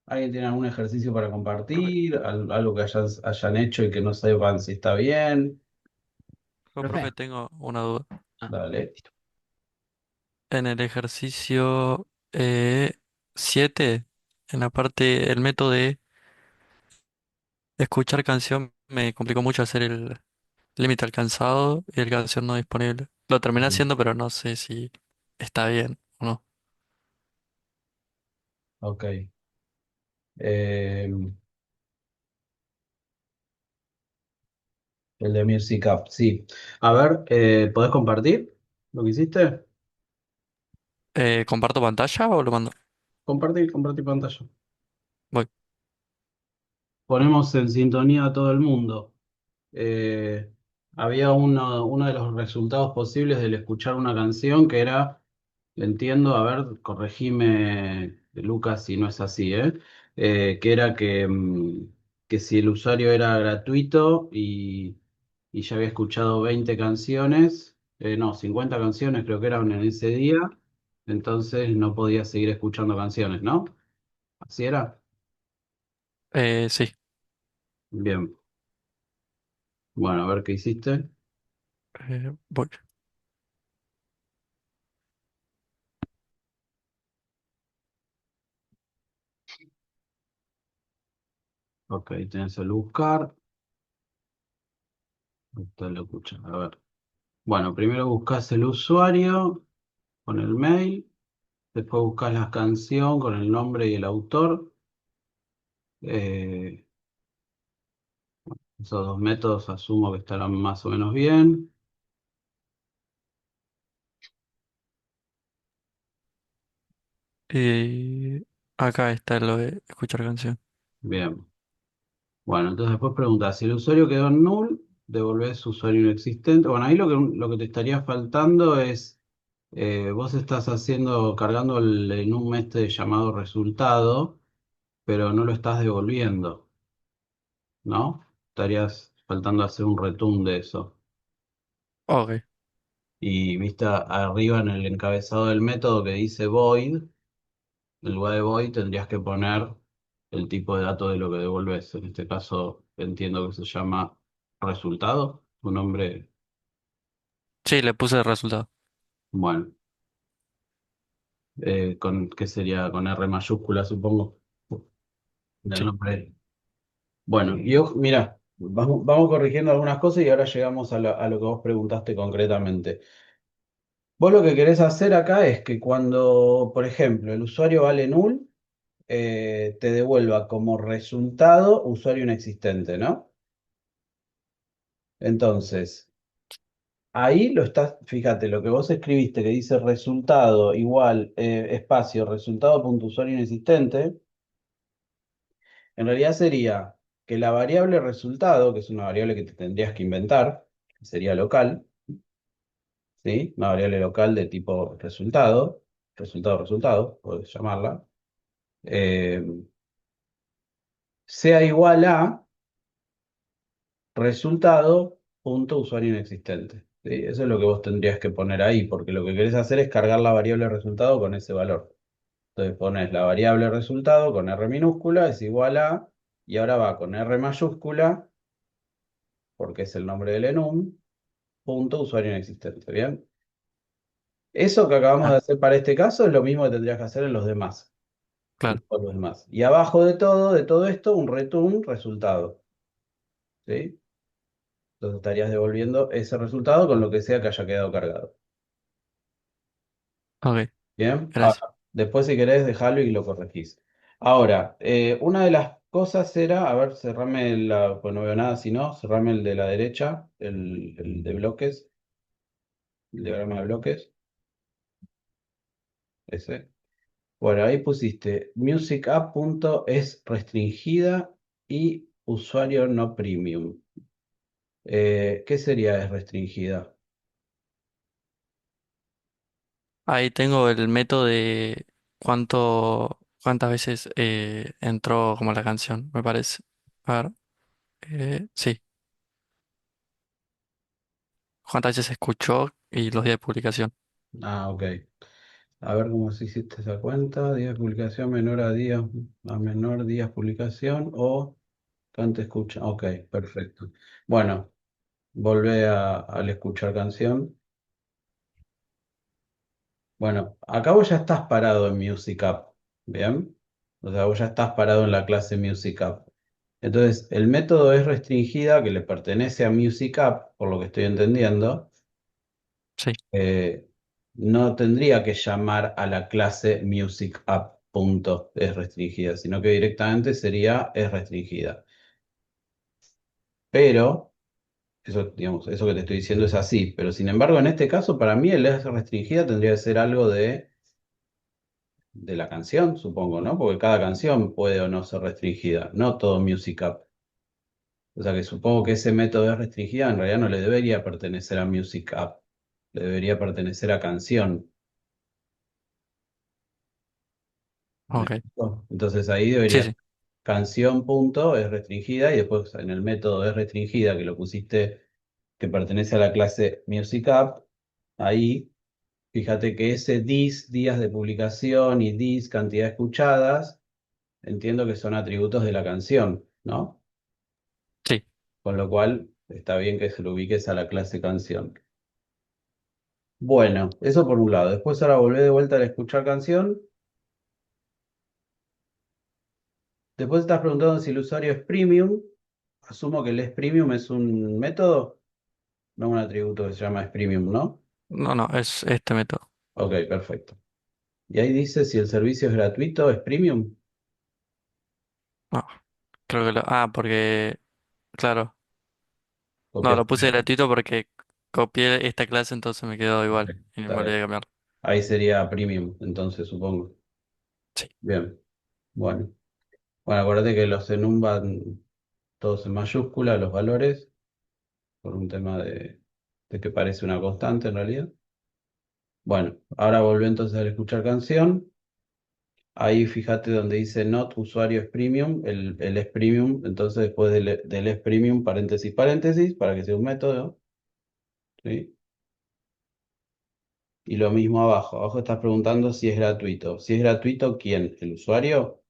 ¿Alguien tiene algún ejercicio para compartir? Algo que hayan hecho y que no sepan si está bien? Profe, tengo una duda. Dale. En el ejercicio 7, en la parte, el método de escuchar canción, me complicó mucho hacer el límite alcanzado y el canción no disponible. Lo terminé haciendo, pero no sé si está bien o no. Ok. Eh, el de Music Up, sí. A ver, ¿podés compartir lo que hiciste? ¿Comparto pantalla o lo mando? Compartir pantalla. Voy. Ponemos en sintonía a todo el mundo. eh, Había uno de los resultados posibles del escuchar una canción que era, entiendo, a ver, corregime, Lucas, si no es así, que era que si el usuario era gratuito y ya había escuchado 20 canciones, no, 50 canciones creo que eran en ese día, entonces no podía seguir escuchando canciones, ¿no? ¿Así era? Sí. Bien, bueno, a ver qué hiciste. Voy. Ok, tenés el buscar. Usted lo escucha. A ver. Bueno, primero buscas el usuario con el mail, después buscas la canción con el nombre y el autor. Eh, Esos dos métodos asumo que estarán más o menos bien. Y acá está lo de escuchar canción. Bien. Bueno, entonces después preguntas, si el usuario quedó en null, devolvés usuario inexistente. Bueno, ahí lo que te estaría faltando es, vos estás cargando el enum este llamado resultado, pero no lo estás devolviendo, ¿no? Estarías faltando hacer un return de eso. Ok, Y vista arriba en el encabezado del método que dice void, en lugar de void tendrías que poner el tipo de dato de lo que devuelves. En este caso entiendo que se llama resultado, un nombre, sí, le puse el resultado. bueno, ¿qué sería? Con R mayúscula, supongo, del Sí. nombre. Bueno, mira, vamos corrigiendo algunas cosas y ahora llegamos a lo que vos preguntaste concretamente. Vos lo que querés hacer acá es que cuando, por ejemplo, el usuario vale null, te devuelva como resultado usuario inexistente, ¿no? Entonces, ahí lo estás, fíjate, lo que vos escribiste que dice resultado igual espacio resultado punto usuario inexistente, en realidad sería que la variable resultado, que es una variable que te tendrías que inventar, que sería local, ¿sí? Una variable local de tipo resultado, puedes llamarla, eh, sea igual a resultado, punto usuario inexistente. ¿Sí? Eso es lo que vos tendrías que poner ahí, porque lo que querés hacer es cargar la variable resultado con ese valor. Entonces pones la variable resultado con R minúscula es igual a, y ahora va con R mayúscula, porque es el nombre del enum, punto usuario inexistente. ¿Bien? Eso que acabamos de Ah, hacer para este caso es lo mismo que tendrías que hacer en los demás. En claro. todos los demás. Y abajo de todo esto, un return resultado. ¿Sí? Entonces estarías devolviendo ese resultado con lo que sea que haya quedado cargado. Ok, Bien, gracias. ahora, después si querés dejarlo y lo corregís. Ahora, una de las cosas era, a ver, cerrame pues no veo nada, si no, cerrame el de la derecha, el de bloques, el diagrama de bloques, ese. Bueno, ahí pusiste music app punto es restringida y usuario no premium. ¿Qué sería es restringida? Ahí tengo el método de cuántas veces entró como la canción, me parece. A ver, sí. Cuántas veces se escuchó y los días de publicación. Ah, ok. A ver cómo se hiciste esa cuenta. Días de publicación menor a días, a menor días publicación o cante escucha. Ok, perfecto. Bueno, volvé al escuchar canción. Bueno, acá vos ya estás parado en Music App, ¿bien? O sea, vos ya estás parado en la clase Music App. Entonces, el método es restringida que le pertenece a Music App, por lo que estoy entendiendo, Sí, eh, no tendría que llamar a la clase Music App punto es restringida, sino que directamente sería es restringida. Pero, eso, digamos, eso que te estoy diciendo es así, pero sin embargo, en este caso, para mí el es restringida tendría que ser algo de la canción, supongo, ¿no? Porque cada canción puede o no ser restringida, no todo Music App. O sea que supongo que ese método de restringida en realidad no le debería pertenecer a Music App, le debería pertenecer a canción. ¿Me ok. explico? Entonces ahí Sí, debería sí, canción punto es restringida y después en el método es restringida que lo pusiste que pertenece a la clase Music App, ahí fíjate que ese dis, días de publicación y dis, cantidad escuchadas, entiendo que son atributos de la canción, ¿no? sí. Con lo cual está bien que se lo ubiques a la clase canción. Bueno, eso por un lado. Después ahora volvé de vuelta al escuchar canción. Después estás preguntando si el usuario es premium. Asumo que el es premium es un método, no un atributo que se llama es premium, ¿no? No, no, es este método. Ok, perfecto. Y ahí dice si el servicio es gratuito, es premium. No, creo que lo... Ah, porque... Claro. No, lo puse Copiaste. gratuito porque copié esta clase, entonces me quedó Ok, igual. Y me está olvidé bien. de cambiarlo. Ahí sería premium, entonces supongo. Sí. Bien, bueno. Bueno, acuérdate que los enum van todos en mayúscula, los valores, por un tema de que parece una constante en realidad. Bueno, ahora volví entonces a escuchar canción. Ahí fíjate donde dice not usuario es premium, el es premium, entonces después del es premium, paréntesis, paréntesis, para que sea un método, ¿sí? Y lo mismo abajo, abajo estás preguntando si es gratuito. Si es gratuito, ¿quién? ¿El usuario?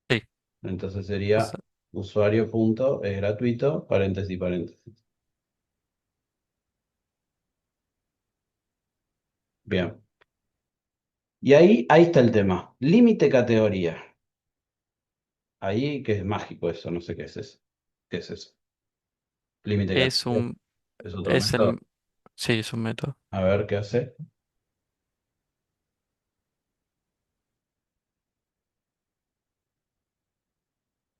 Sí. Entonces O sería sea, usuario punto es gratuito, paréntesis, paréntesis. Bien. Y ahí está el tema. Límite categoría. Ahí que es mágico eso, no sé qué es eso. ¿Qué es eso? Límite es categoría. un... Es otro Es el... método. Sí, es un método. A ver qué hace.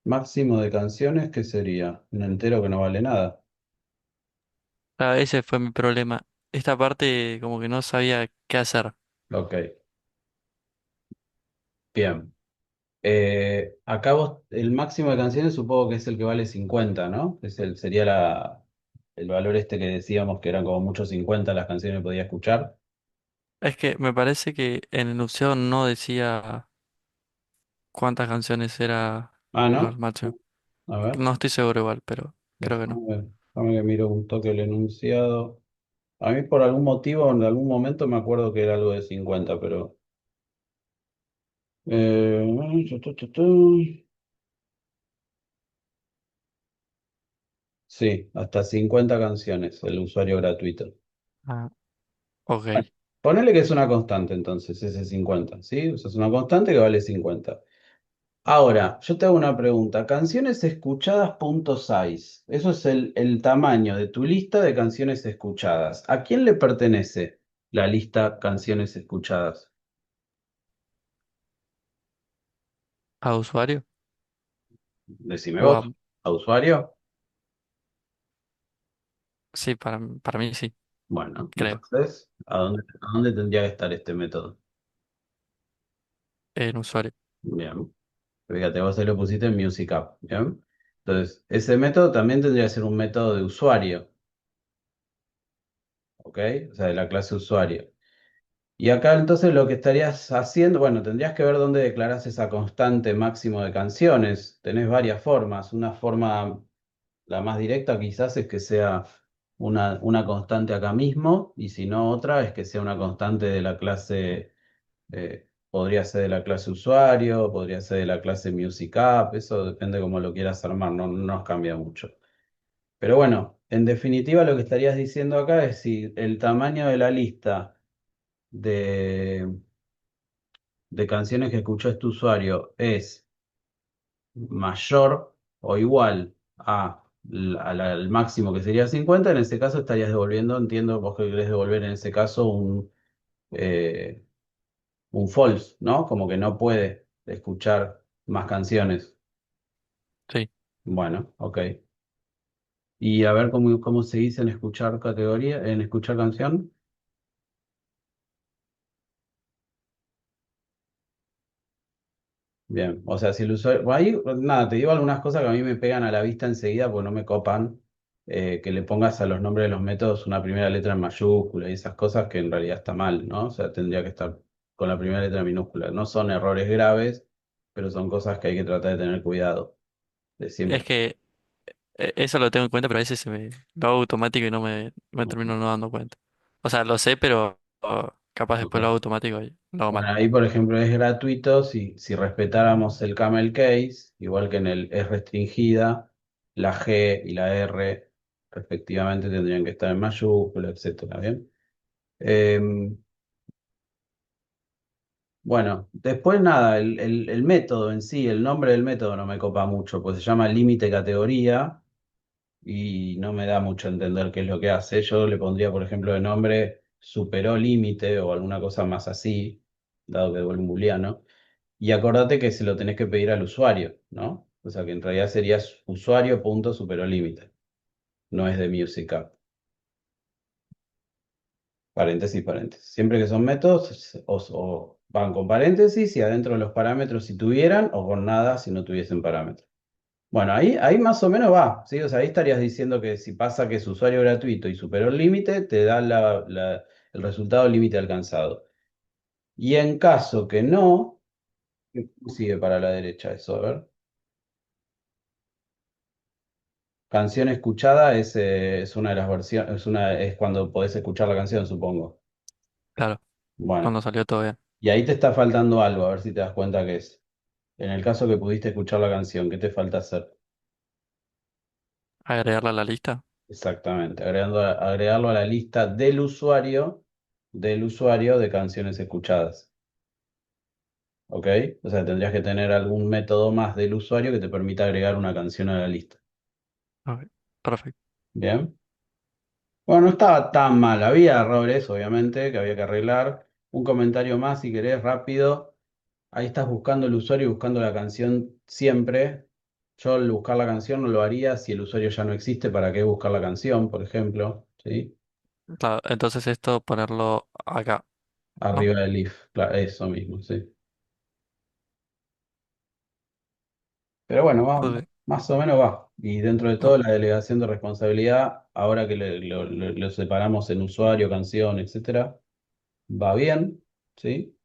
Máximo de canciones, ¿qué sería? Un entero que no vale nada. Ah, ese fue mi problema. Esta parte como que no sabía qué hacer. Ok, bien. Acá el máximo de canciones supongo que es el que vale 50, ¿no? Sería el valor este que decíamos que eran como muchos 50 las canciones que podía escuchar. Es que me parece que en el enunciado no decía cuántas canciones era Ah, lo ¿no? máximo. A ver, No estoy seguro igual, pero creo que no. déjame ver. Déjame que miro un toque el enunciado. A mí por algún motivo, en algún momento me acuerdo que era algo de 50, pero... Sí, hasta 50 canciones el usuario gratuito. Ah, ok. Bueno, ponele que es una constante entonces, ese 50, ¿sí? O sea, es una constante que vale 50. Ahora, yo te hago una pregunta. Canciones escuchadas punto size. Eso es el tamaño de tu lista de canciones escuchadas. ¿A quién le pertenece la lista canciones escuchadas? ¿A usuario? Decime O a... vos. ¿A usuario? Sí, para mí sí, Bueno, creo. entonces, ¿a dónde tendría que estar este método? En usuario. Bien. Fíjate, vos se lo pusiste en Music App, ¿bien? Entonces, ese método también tendría que ser un método de usuario, ¿ok? O sea, de la clase usuario. Y acá entonces lo que estarías haciendo, bueno, tendrías que ver dónde declaras esa constante máximo de canciones. Tenés varias formas. Una forma, la más directa quizás es que sea una constante acá mismo, y si no otra, es que sea una constante de la clase, podría ser de la clase usuario, podría ser de la clase Music App, eso depende cómo lo quieras armar, no nos cambia mucho. Pero bueno, en definitiva lo que estarías diciendo acá es si el tamaño de la lista de, de canciones que escuchó este usuario es mayor o igual al máximo que sería 50, en ese caso estarías devolviendo, entiendo vos que querés devolver en ese caso eh, un false, ¿no? Como que no puede escuchar más canciones. Sí. Bueno, ok. Y a ver cómo se dice en escuchar categoría, en escuchar canción. Bien, o sea, si el usuario, por ahí, nada, te digo algunas cosas que a mí me pegan a la vista enseguida porque no me copan, que le pongas a los nombres de los métodos una primera letra en mayúscula y esas cosas que en realidad está mal, ¿no? O sea, tendría que estar con la primera letra en minúscula. No son errores graves, pero son cosas que hay que tratar de tener cuidado, de Es siempre. que eso lo tengo en cuenta, pero a veces lo hago automático y no me termino no dando cuenta. O sea, lo sé, pero capaz después lo Ok. hago automático y lo hago Bueno, mal. ahí por ejemplo es gratuito si respetáramos el camel case, igual que en el es restringida, la G y la R respectivamente tendrían que estar en mayúscula, etcétera, ¿bien? Eh, bueno, después nada, el método en sí, el nombre del método no me copa mucho, pues se llama límite categoría y no me da mucho a entender qué es lo que hace. Yo le pondría, por ejemplo, de nombre superó límite o alguna cosa más así, dado que es un booleano. Y acordate que se lo tenés que pedir al usuario, ¿no? O sea que en realidad sería usuario.superolímite, no es de Music App. Paréntesis, paréntesis. Siempre que son métodos, o van con paréntesis y adentro de los parámetros si tuvieran, o con nada si no tuviesen parámetros. Bueno, ahí más o menos va, ¿sí? O sea, ahí estarías diciendo que si pasa que es usuario gratuito y superó el límite, te da el resultado límite alcanzado. Y en caso que no, sigue para la derecha eso, a ver. Canción escuchada es una de las versiones, es cuando podés escuchar la canción, supongo. Claro, Bueno, cuando salió todo bien. y ahí te está faltando algo, a ver si te das cuenta que es. En el caso que pudiste escuchar la canción, ¿qué te falta hacer? Agregarla a la lista. Exactamente, agregarlo a la lista del usuario de canciones escuchadas. ¿Ok? O sea, tendrías que tener algún método más del usuario que te permita agregar una canción a la lista. Ok, perfecto. ¿Bien? Bueno, no estaba tan mal. Había errores, obviamente, que había que arreglar. Un comentario más, si querés, rápido. Ahí estás buscando el usuario y buscando la canción siempre. Yo al buscar la canción no lo haría si el usuario ya no existe. ¿Para qué buscar la canción, por ejemplo? ¿Sí? Claro, entonces esto ponerlo acá, ¿no? Arriba del if. Claro, eso mismo, sí. Pero bueno, Ok, más o menos va. Y dentro de todo, ok, la delegación de responsabilidad, ahora que lo separamos en usuario, canción, etcétera, va bien. ¿Sí?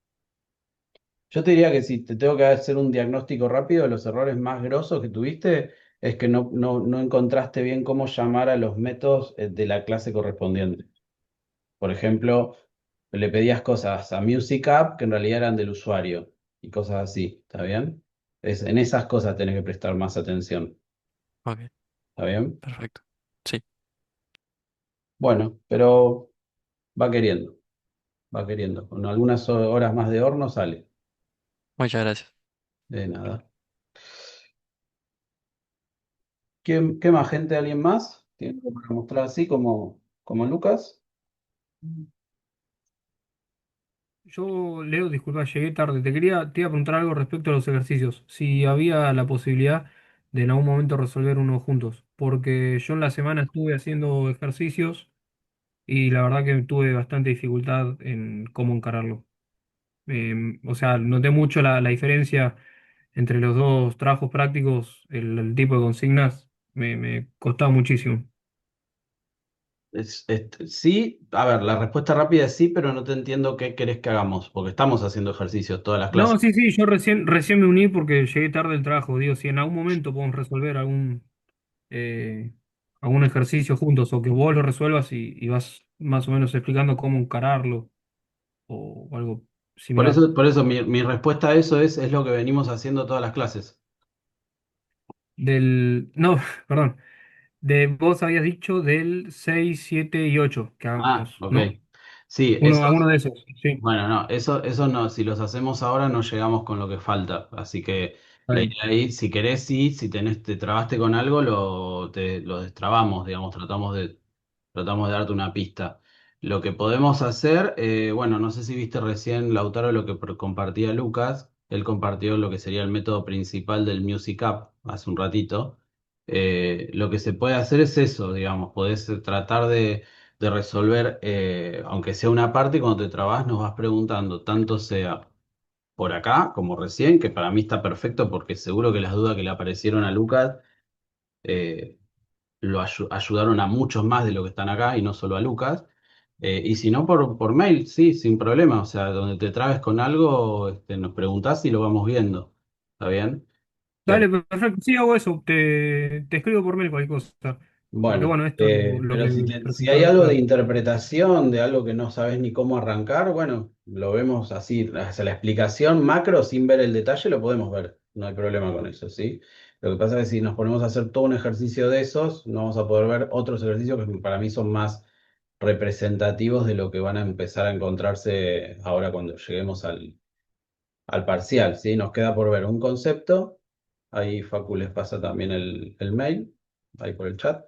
Yo te diría que si te tengo que hacer un diagnóstico rápido de los errores más grosos que tuviste, es que no encontraste bien cómo llamar a los métodos de la clase correspondiente. Por ejemplo, le pedías cosas a Music App que en realidad eran del usuario y cosas así, ¿está bien? En esas cosas tenés que prestar más atención, ok, ¿está bien? perfecto. Sí, Bueno, pero va queriendo, va queriendo. Con algunas horas más de horno sale. muchas gracias. De nada. ¿Qué más gente? ¿Alguien más? ¿Tiene algo para mostrar así como Lucas? Yo, Leo, disculpa, llegué tarde. Te iba a preguntar algo respecto a los ejercicios. Si había la posibilidad de en algún momento resolver uno juntos. Porque yo en la semana estuve haciendo ejercicios y la verdad que tuve bastante dificultad en cómo encararlo. O sea, noté mucho la diferencia entre los dos trabajos prácticos, el tipo de consignas, me costaba muchísimo. Sí, a ver, la respuesta rápida es sí, pero no te entiendo qué querés que hagamos, porque estamos haciendo ejercicios todas las No, clases. sí, sí, yo recién me uní porque llegué tarde del trabajo. Digo, si en algún momento podemos resolver algún, eh, algún ejercicio juntos o que vos lo resuelvas y vas más o menos explicando cómo encararlo o algo similar. Por eso mi respuesta a eso es lo que venimos haciendo todas las clases. No, perdón, vos habías dicho del 6 7 y 8 que Ah, hagamos, ok. ¿no? Sí, Alguno de esos, sí, bueno, no, eso no, si los hacemos ahora no llegamos con lo que falta. Así que está la bien. idea ahí, si querés, sí, si tenés, te trabaste con algo, lo destrabamos, digamos, tratamos de darte una pista. Lo que podemos hacer, bueno, no sé si viste recién, Lautaro, lo que compartía Lucas. Él compartió lo que sería el método principal del Music App hace un ratito. Lo que se puede hacer es eso, digamos, podés tratar de resolver, aunque sea una parte, y cuando te trabas nos vas preguntando, tanto sea por acá como recién, que para mí está perfecto porque seguro que las dudas que le aparecieron a Lucas eh, ayudaron a muchos más de lo que están acá y no solo a Lucas. Y si no, por mail, sí, sin problema. O sea, donde te trabes con algo, nos preguntás y lo vamos viendo. ¿Está bien? Dale, perfecto, sí hago eso, te escribo por mail cualquier cosa. Porque Bueno, bueno, esto es lo pero que si hay presentaba algo de Lucas. interpretación, de algo que no sabes ni cómo arrancar, bueno, lo vemos así, hacia la explicación macro sin ver el detalle lo podemos ver, no hay problema con eso, ¿sí? Lo que pasa es que si nos ponemos a hacer todo un ejercicio de esos, no vamos a poder ver otros ejercicios que para mí son más representativos de lo que van a empezar a encontrarse ahora cuando lleguemos al parcial, ¿sí? Nos queda por ver un concepto. Ahí Facu les pasa también el mail, ahí por el chat.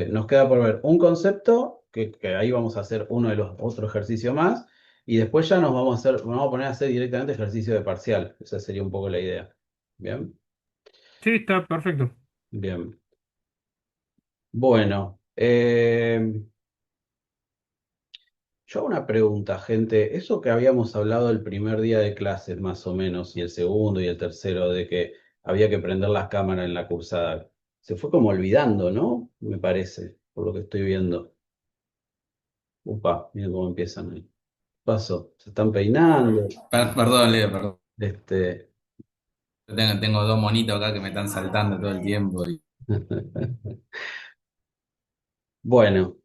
Nos queda por ver un concepto, que ahí vamos a hacer uno de los otro ejercicio más, y después ya nos vamos a poner a hacer directamente ejercicio de parcial. Esa sería un poco la idea. Bien, Sí, está perfecto. bien. Bueno, yo hago una pregunta, gente. Eso que habíamos hablado el primer día de clases, más o menos, y el segundo y el tercero, de que había que prender las cámaras en la cursada, se fue como olvidando, ¿no? Me parece, por lo que estoy viendo. Upa, miren cómo empiezan ahí. Paso, se están peinando. Perdón, Leo, perdón. Este. Tengo dos monitos acá que me están saltando todo el tiempo. Bueno,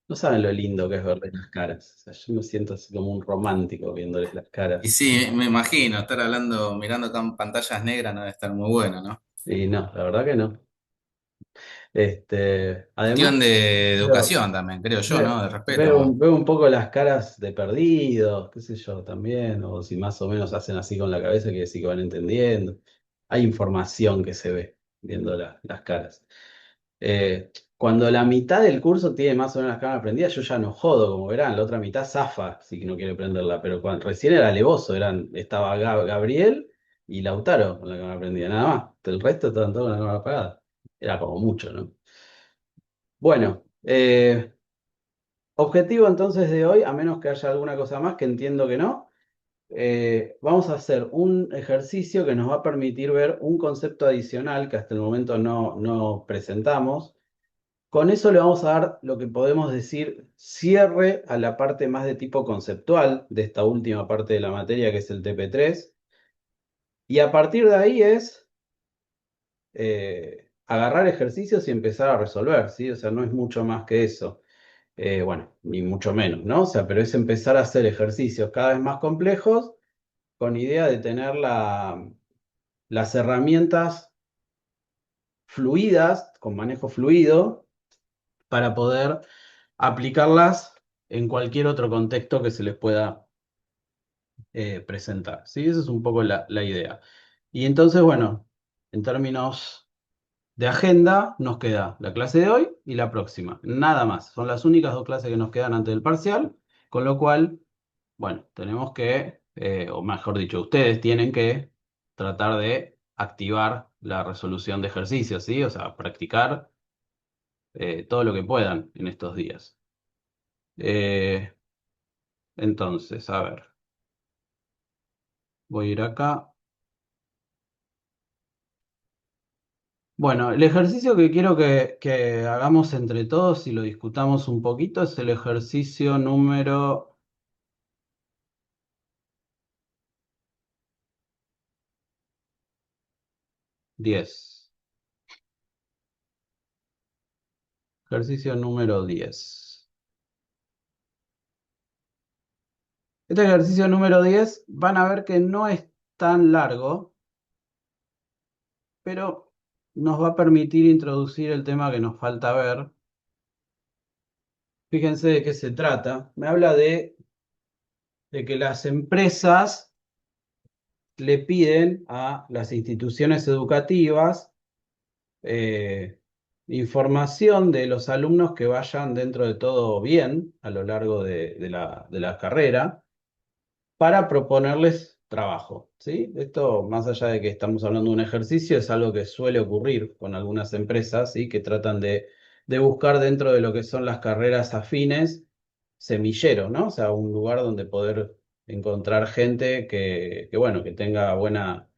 no saben lo lindo que es verles las caras. O sea, yo me siento así como un romántico viéndoles las Y caras. sí, me imagino, estar hablando, mirando acá en pantallas negras no debe estar muy bueno, ¿no? Y no, la verdad que no. Además, Cuestión de veo, educación también, creo yo, ¿no? De respeto. veo un poco las caras de perdidos, qué sé yo, también, o si más o menos hacen así con la cabeza, quiere decir que van entendiendo. Hay información que se ve viendo las caras. Cuando la mitad del curso tiene más o menos las cámaras prendidas, yo ya no jodo, como verán, la otra mitad zafa, si no quiere prenderla, pero cuando, recién era alevoso, estaba Gabriel y Lautaro con la cámara prendida, nada más. El resto estaban todos con la cámara apagada. Era como mucho, ¿no? Bueno, objetivo entonces de hoy, a menos que haya alguna cosa más, que entiendo que no, vamos a hacer un ejercicio que nos va a permitir ver un concepto adicional que hasta el momento no presentamos. Con eso le vamos a dar lo que podemos decir cierre a la parte más de tipo conceptual de esta última parte de la materia, que es el TP3. Y a partir de ahí es agarrar ejercicios y empezar a resolver, ¿sí? O sea, no es mucho más que eso. Bueno, ni mucho menos, ¿no? O sea, pero es empezar a hacer ejercicios cada vez más complejos con idea de tener las herramientas fluidas, con manejo fluido, para poder aplicarlas en cualquier otro contexto que se les pueda presentar. ¿Sí? Esa es un poco la idea. Y entonces, bueno, en términos de agenda, nos queda la clase de hoy y la próxima. Nada más. Son las únicas dos clases que nos quedan antes del parcial, con lo cual, bueno, tenemos que, o mejor dicho, ustedes tienen que tratar de activar la resolución de ejercicios, ¿sí? O sea, practicar todo lo que puedan en estos días. Eh, entonces, a ver, voy a ir acá. Bueno, el ejercicio que quiero que hagamos entre todos y lo discutamos un poquito es el ejercicio número 10. Ejercicio número 10. Este ejercicio número 10 van a ver que no es tan largo, pero nos va a permitir introducir el tema que nos falta ver. Fíjense de qué se trata. Me habla de que las empresas le piden a las instituciones educativas eh, información de los alumnos que vayan dentro de todo bien a lo largo de la carrera para proponerles trabajo, ¿sí? Esto, más allá de que estamos hablando de un ejercicio, es algo que suele ocurrir con algunas empresas, ¿sí? Que tratan de buscar dentro de lo que son las carreras afines semillero, ¿no? O sea, un lugar donde poder encontrar gente bueno, que tenga buena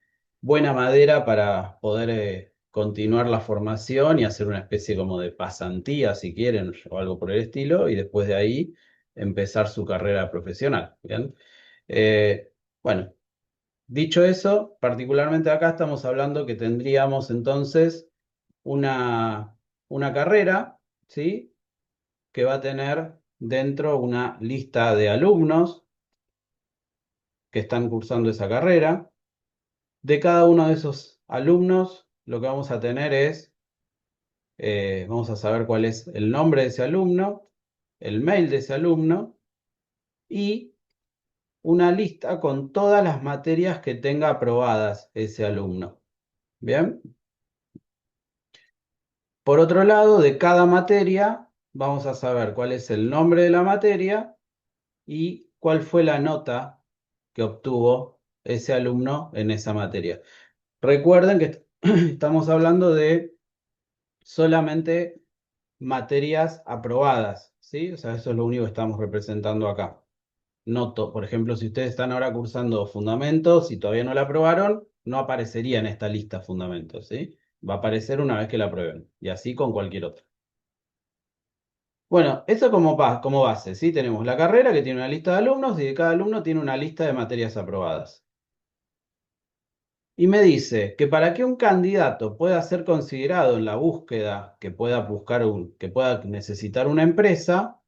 madera para poder continuar la formación y hacer una especie como de pasantía, si quieren, o algo por el estilo, y después de ahí empezar su carrera profesional, ¿bien? Eh, bueno, dicho eso, particularmente acá estamos hablando que tendríamos entonces una, una carrera, ¿sí? Que va a tener dentro una lista de alumnos que están cursando esa carrera. De cada uno de esos alumnos, lo que vamos a tener es, vamos a saber cuál es el nombre de ese alumno, el mail de ese alumno y una lista con todas las materias que tenga aprobadas ese alumno. Bien. Por otro lado, de cada materia, vamos a saber cuál es el nombre de la materia y cuál fue la nota que obtuvo ese alumno en esa materia. Recuerden que estamos hablando de solamente materias aprobadas, ¿sí? O sea, eso es lo único que estamos representando acá. Por ejemplo, si ustedes están ahora cursando fundamentos y todavía no la aprobaron, no aparecería en esta lista fundamentos, ¿sí? Va a aparecer una vez que la aprueben, y así con cualquier otra. Bueno, eso como base, ¿sí? Tenemos la carrera que tiene una lista de alumnos y de cada alumno tiene una lista de materias aprobadas. Y me dice que para que un candidato pueda ser considerado en la búsqueda que pueda que pueda necesitar una empresa,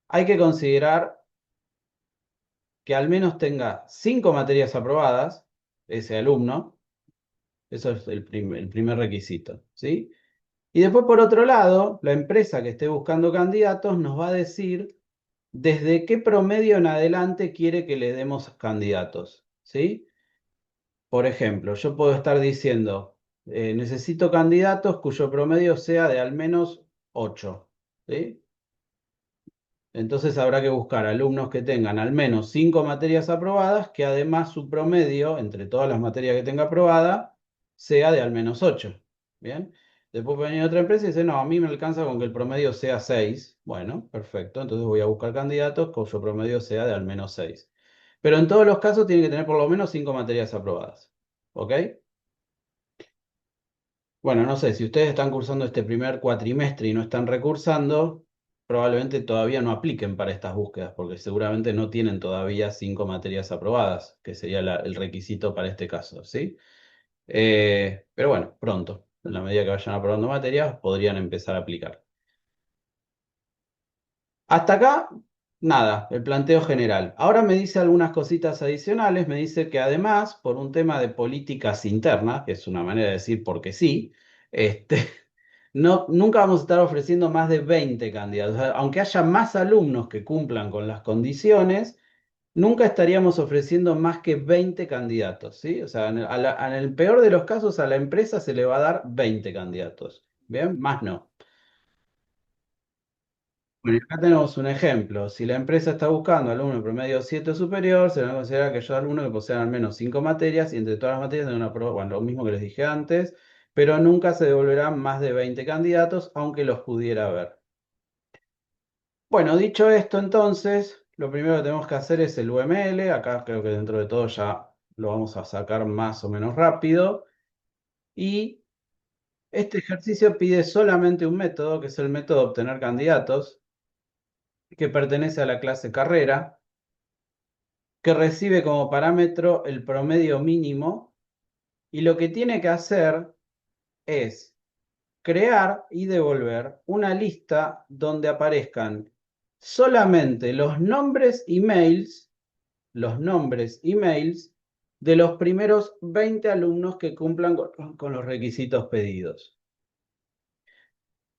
hay que considerar que al menos tenga 5 materias aprobadas, ese alumno. Eso es el primer requisito, ¿sí? Y después, por otro lado, la empresa que esté buscando candidatos nos va a decir desde qué promedio en adelante quiere que le demos candidatos, ¿sí? Por ejemplo, yo puedo estar diciendo, necesito candidatos cuyo promedio sea de al menos 8, ¿sí? Entonces habrá que buscar alumnos que tengan al menos 5 materias aprobadas, que además su promedio, entre todas las materias que tenga aprobada, sea de al menos 8. ¿Bien? Después puede venir otra empresa y dice, no, a mí me alcanza con que el promedio sea 6. Bueno, perfecto. Entonces voy a buscar candidatos cuyo promedio sea de al menos 6. Pero en todos los casos tienen que tener por lo menos 5 materias aprobadas. ¿Ok? Bueno, no sé, si ustedes están cursando este primer cuatrimestre y no están recursando, probablemente todavía no apliquen para estas búsquedas, porque seguramente no tienen todavía 5 materias aprobadas, que sería el requisito para este caso, ¿sí? Pero bueno, pronto, en la medida que vayan aprobando materias, podrían empezar a aplicar. Hasta acá, nada, el planteo general. Ahora me dice algunas cositas adicionales, me dice que además, por un tema de políticas internas, que es una manera de decir porque sí, este, no, nunca vamos a estar ofreciendo más de 20 candidatos. O sea, aunque haya más alumnos que cumplan con las condiciones, nunca estaríamos ofreciendo más que 20 candidatos, ¿sí? O sea, en el peor de los casos a la empresa se le va a dar 20 candidatos. ¿Bien? Más no. Bueno, y acá tenemos un ejemplo. Si la empresa está buscando alumno en promedio 7 o superior, se van a considerar aquellos alumnos que posean al menos 5 materias y entre todas las materias tienen una prueba, bueno, lo mismo que les dije antes, pero nunca se devolverán más de 20 candidatos, aunque los pudiera haber. Bueno, dicho esto, entonces, lo primero que tenemos que hacer es el UML. Acá creo que dentro de todo ya lo vamos a sacar más o menos rápido. Y este ejercicio pide solamente un método, que es el método de obtener candidatos, que pertenece a la clase carrera, que recibe como parámetro el promedio mínimo y lo que tiene que hacer es crear y devolver una lista donde aparezcan solamente los nombres emails de los primeros 20 alumnos que cumplan con los requisitos pedidos.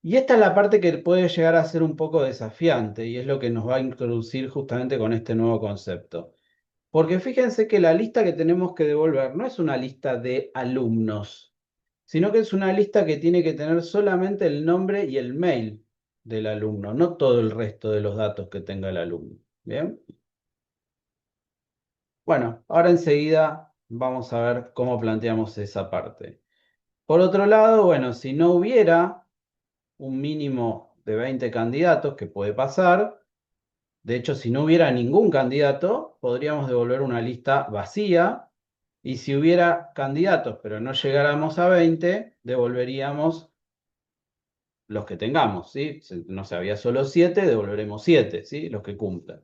Y esta es la parte que puede llegar a ser un poco desafiante y es lo que nos va a introducir justamente con este nuevo concepto. Porque fíjense que la lista que tenemos que devolver no es una lista de alumnos, sino que es una lista que tiene que tener solamente el nombre y el mail del alumno, no todo el resto de los datos que tenga el alumno. ¿Bien? Bueno, ahora enseguida vamos a ver cómo planteamos esa parte. Por otro lado, bueno, si no hubiera un mínimo de 20 candidatos, que puede pasar, de hecho, si no hubiera ningún candidato, podríamos devolver una lista vacía. Y si hubiera candidatos, pero no llegáramos a 20, devolveríamos los que tengamos, ¿sí? Si no sé, había solo 7, devolveremos 7, ¿sí? Los que cumplan.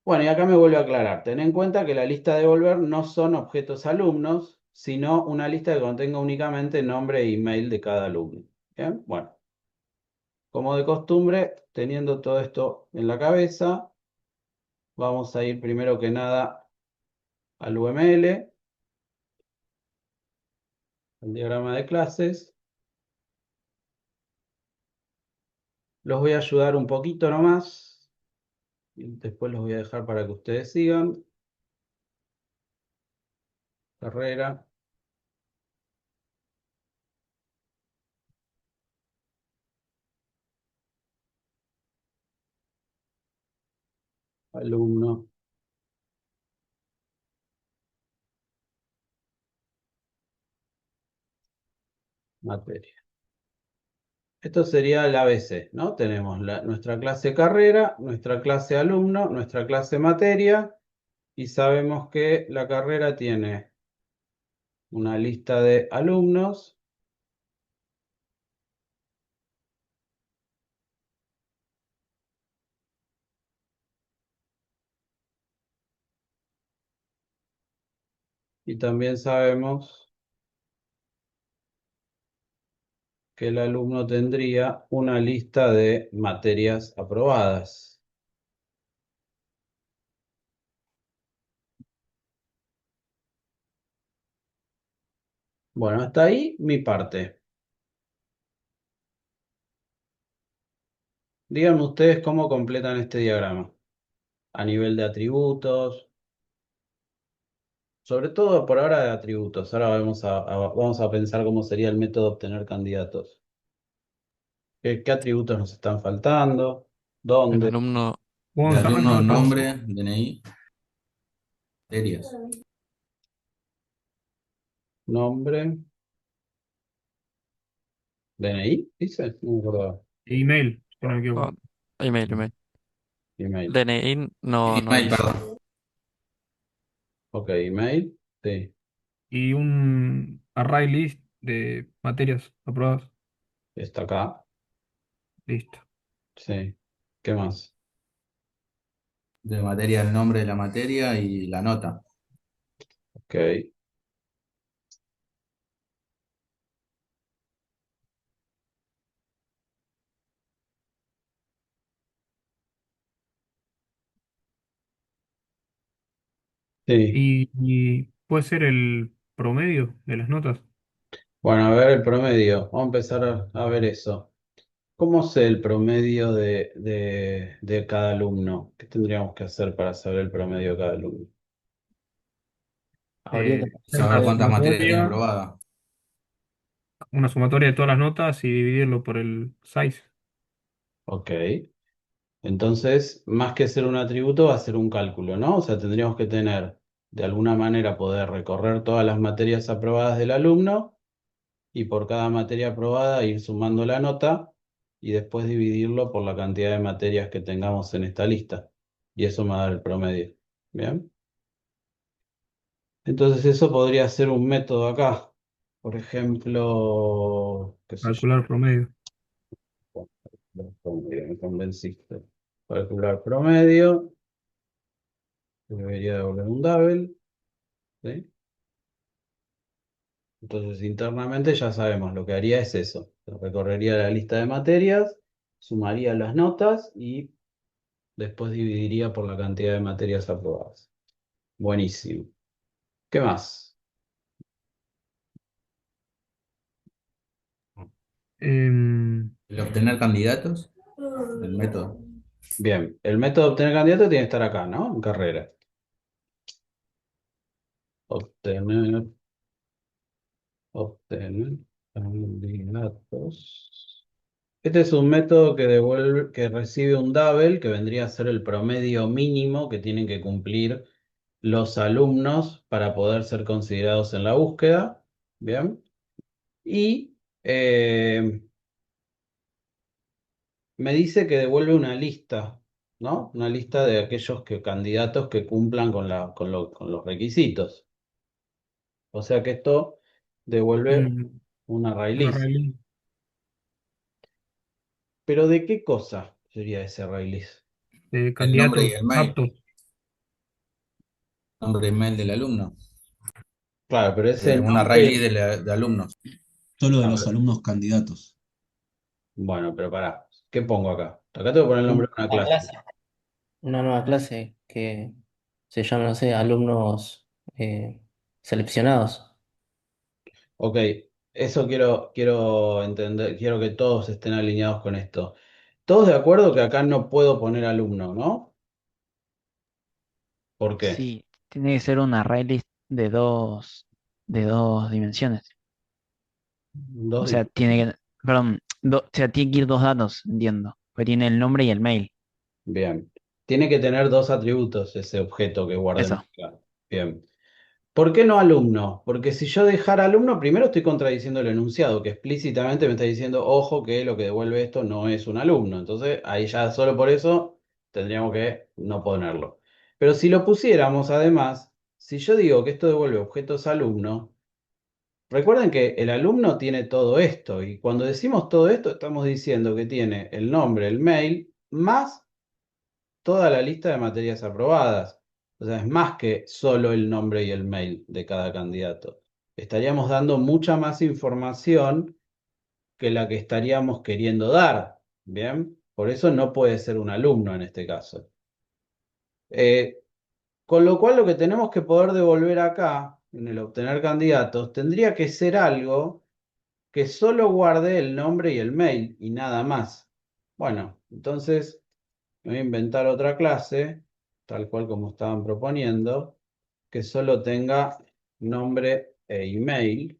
Bueno, y acá me vuelvo a aclarar. Ten en cuenta que la lista de devolver no son objetos alumnos, sino una lista que contenga únicamente nombre e email de cada alumno. ¿Bien? Bueno, como de costumbre, teniendo todo esto en la cabeza, vamos a ir primero que nada al UML, al diagrama de clases. Los voy a ayudar un poquito nomás, y después los voy a dejar para que ustedes sigan. Carrera, alumno, materia. Esto sería el ABC, ¿no? Tenemos nuestra clase carrera, nuestra clase alumno, nuestra clase materia, y sabemos que la carrera tiene una lista de alumnos y también sabemos que el alumno tendría una lista de materias aprobadas. Bueno, hasta ahí mi parte. Díganme ustedes cómo completan este diagrama a nivel de atributos, sobre todo por ahora de atributos. Ahora vamos a pensar cómo sería el método de obtener candidatos. ¿Qué atributos nos están faltando? El ¿Dónde? alumno, De Vamos a alumno, arrancar con nombre, DNI, materias. Nombre, DNI, dice, no me acordaba. email, si no me oh, equivoco. email. Email. DNI no Email, dice. perdón. Ok, email, sí, Y un array list de materias aprobadas. está acá, Listo. sí. ¿Qué más? De materia, el nombre de la materia y la nota. Ok, sí. Y puede ser el promedio de las notas. Bueno, a ver el promedio. Vamos a empezar a ver eso. ¿Cómo sé el promedio de cada alumno? ¿Qué tendríamos que hacer para saber el promedio de cada alumno? Habría que Hacer Saber cuántas materias tiene aprobada. una sumatoria de todas las notas y dividirlo por el 6. Ok. Entonces, más que ser un atributo, va a ser un cálculo, ¿no? O sea, tendríamos que tener, de alguna manera, poder recorrer todas las materias aprobadas del alumno y por cada materia aprobada ir sumando la nota y después dividirlo por la cantidad de materias que tengamos en esta lista. Y eso me va a dar el promedio. ¿Bien? Entonces, eso podría ser un método acá. Por ejemplo, qué sé yo. Calcular promedio. Me convenciste. Calcular promedio. Debería devolver un double. ¿Sí? Entonces, internamente ya sabemos, lo que haría es eso. Recorrería la lista de materias, sumaría las notas y después dividiría por la cantidad de materias aprobadas. Buenísimo. ¿Qué más? Em, El obtener candidatos, el método. Bien, el método de obtener candidato tiene que estar acá, ¿no? En carrera. Obtener, obtener candidatos. Este es un método que devuelve, que recibe un double, que vendría a ser el promedio mínimo que tienen que cumplir los alumnos para poder ser considerados en la búsqueda. Bien. Y me dice que devuelve una lista, ¿no? Una lista de aquellos candidatos que cumplan con los requisitos. O sea que esto devuelve mm, un array una list. realidad ¿Pero de qué cosa sería ese array list? de El nombre y candidatos el mail. aptos. Nombre y mail del alumno. Claro, pero ese Un array nombre. list de alumnos. Solo de Ah, los alumnos candidatos. bueno, pero pará. ¿Qué pongo acá? Acá tengo que poner el nombre de una Una clase. clase, una nueva clase que se llama, no sé, alumnos seleccionados. Ok, eso quiero entender, quiero que todos estén alineados con esto. Todos de acuerdo que acá no puedo poner alumno, ¿no? ¿Por qué? Sí, tiene que ser un array list de dos dimensiones. Dos O sea, tiene que, perdón, o sea, tiene que ir dos datos, entiendo. Pues tiene el nombre y el mail. Bien. Tiene que tener dos atributos ese objeto que guardemos Eso. acá. Bien. ¿Por qué no alumno? Porque si yo dejara alumno, primero estoy contradiciendo el enunciado, que explícitamente me está diciendo, ojo, que lo que devuelve esto no es un alumno. Entonces, ahí ya solo por eso tendríamos que no ponerlo. Pero si lo pusiéramos, además, si yo digo que esto devuelve objetos alumno, recuerden que el alumno tiene todo esto, y cuando decimos todo esto, estamos diciendo que tiene el nombre, el mail, más toda la lista de materias aprobadas. O sea, es más que solo el nombre y el mail de cada candidato. Estaríamos dando mucha más información que la que estaríamos queriendo dar. Bien, por eso no puede ser un alumno en este caso. Eh, con lo cual, lo que tenemos que poder devolver acá, en el obtener candidatos, tendría que ser algo que solo guarde el nombre y el mail y nada más. Bueno, entonces me voy a inventar otra clase, tal cual como estaban proponiendo, que solo tenga nombre e email.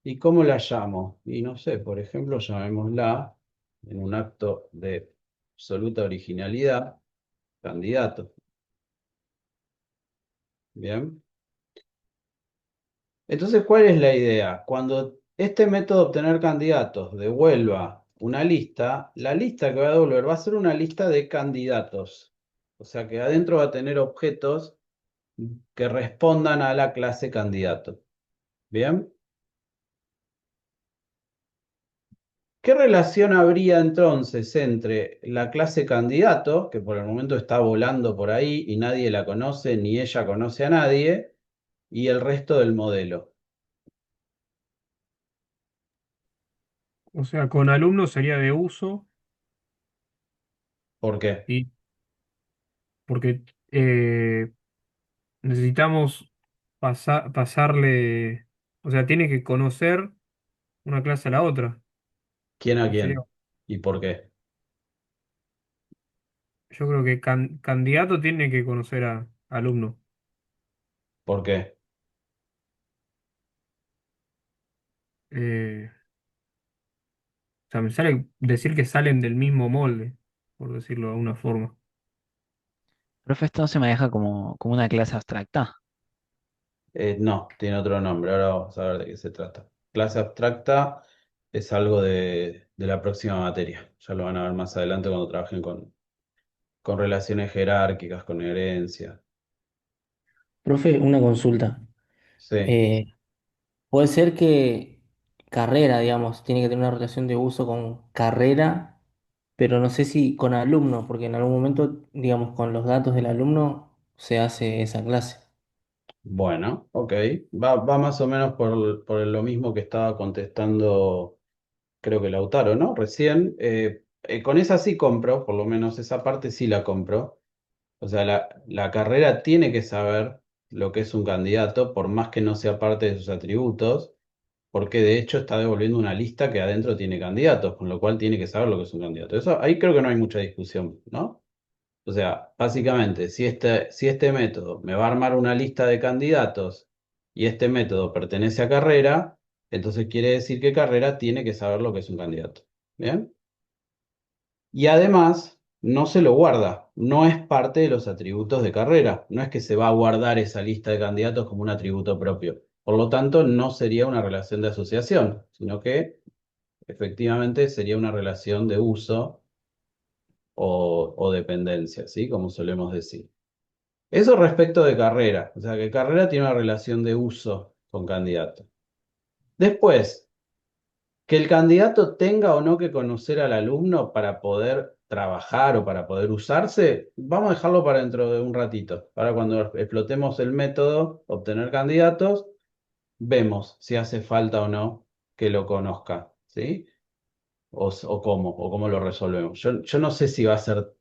¿Y cómo la llamo? Y no sé, por ejemplo, llamémosla en un acto de absoluta originalidad, candidato. Bien. Entonces, ¿cuál es la idea? Cuando este método de obtener candidatos devuelva una lista, la lista que va a devolver va a ser una lista de candidatos. O sea que adentro va a tener objetos que respondan a la clase candidato. ¿Bien? ¿Qué relación habría entonces entre la clase candidato, que por el momento está volando por ahí y nadie la conoce, ni ella conoce a nadie, y el resto del modelo? O sea, con alumnos sería de uso ¿Por qué? y porque necesitamos pasarle, o sea, tiene que conocer una clase a la otra. ¿Quién a O sería, quién? ¿Y por qué? yo creo que candidato tiene que conocer a alumno. ¿Por qué? Eh, o sea, me sale decir que salen del mismo molde, por decirlo de alguna forma. Profe, esto se maneja como una clase abstracta. No, tiene otro nombre. Ahora vamos a ver de qué se trata. Clase abstracta es algo de la próxima materia. Ya lo van a ver más adelante cuando trabajen con relaciones jerárquicas, con herencia. Profe, una consulta. Sí. Eh, Puede ser que carrera, digamos, tiene que tener una relación de uso con carrera, pero no sé si con alumno, porque en algún momento, digamos, con los datos del alumno se hace esa clase. Bueno, ok. Va más o menos por lo mismo que estaba contestando, creo que Lautaro, ¿no? Recién. Con esa sí compro, por lo menos esa parte sí la compro. O sea, la carrera tiene que saber lo que es un candidato, por más que no sea parte de sus atributos, porque de hecho está devolviendo una lista que adentro tiene candidatos, con lo cual tiene que saber lo que es un candidato. Eso ahí creo que no hay mucha discusión, ¿no? O sea, básicamente, si este método me va a armar una lista de candidatos y este método pertenece a carrera, entonces quiere decir que carrera tiene que saber lo que es un candidato. ¿Bien? Y además, no se lo guarda, no es parte de los atributos de carrera, no es que se va a guardar esa lista de candidatos como un atributo propio. Por lo tanto, no sería una relación de asociación, sino que efectivamente sería una relación de uso o dependencia, ¿sí? Como solemos decir. Eso respecto de carrera, o sea que carrera tiene una relación de uso con candidato. Después, que el candidato tenga o no que conocer al alumno para poder trabajar o para poder usarse, vamos a dejarlo para dentro de un ratito. Para cuando explotemos el método, obtener candidatos, vemos si hace falta o no que lo conozca, ¿sí? O cómo lo resolvemos. Yo no sé si va a ser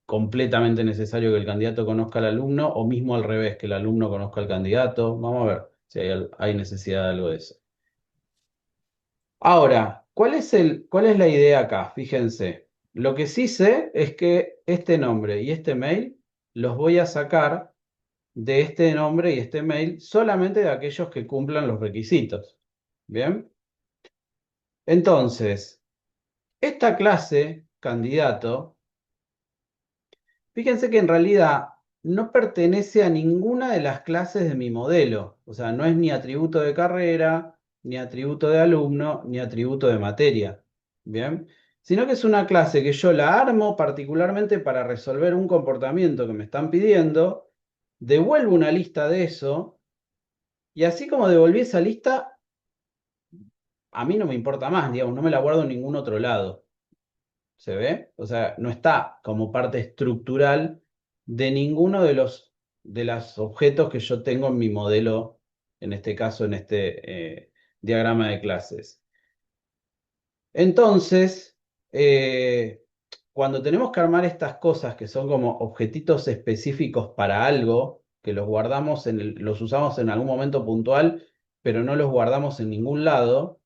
completamente necesario que el candidato conozca al alumno o mismo al revés, que el alumno conozca al candidato. Vamos a ver si hay necesidad de algo de eso. Ahora, ¿cuál es la idea acá? Fíjense, lo que sí sé es que este nombre y este mail los voy a sacar de este nombre y este mail solamente de aquellos que cumplan los requisitos. ¿Bien? Entonces, esta clase, candidato, fíjense que en realidad no pertenece a ninguna de las clases de mi modelo. O sea, no es ni atributo de carrera, ni atributo de alumno, ni atributo de materia. ¿Bien? Sino que es una clase que yo la armo particularmente para resolver un comportamiento que me están pidiendo, devuelvo una lista de eso, y así como devolví esa lista, a mí no me importa más, digamos, no me la guardo en ningún otro lado. ¿Se ve? O sea, no está como parte estructural de ninguno de los objetos que yo tengo en mi modelo, en este caso, en este diagrama de clases. Entonces, eh, cuando tenemos que armar estas cosas que son como objetitos específicos para algo, que los guardamos los usamos en algún momento puntual, pero no los guardamos en ningún lado,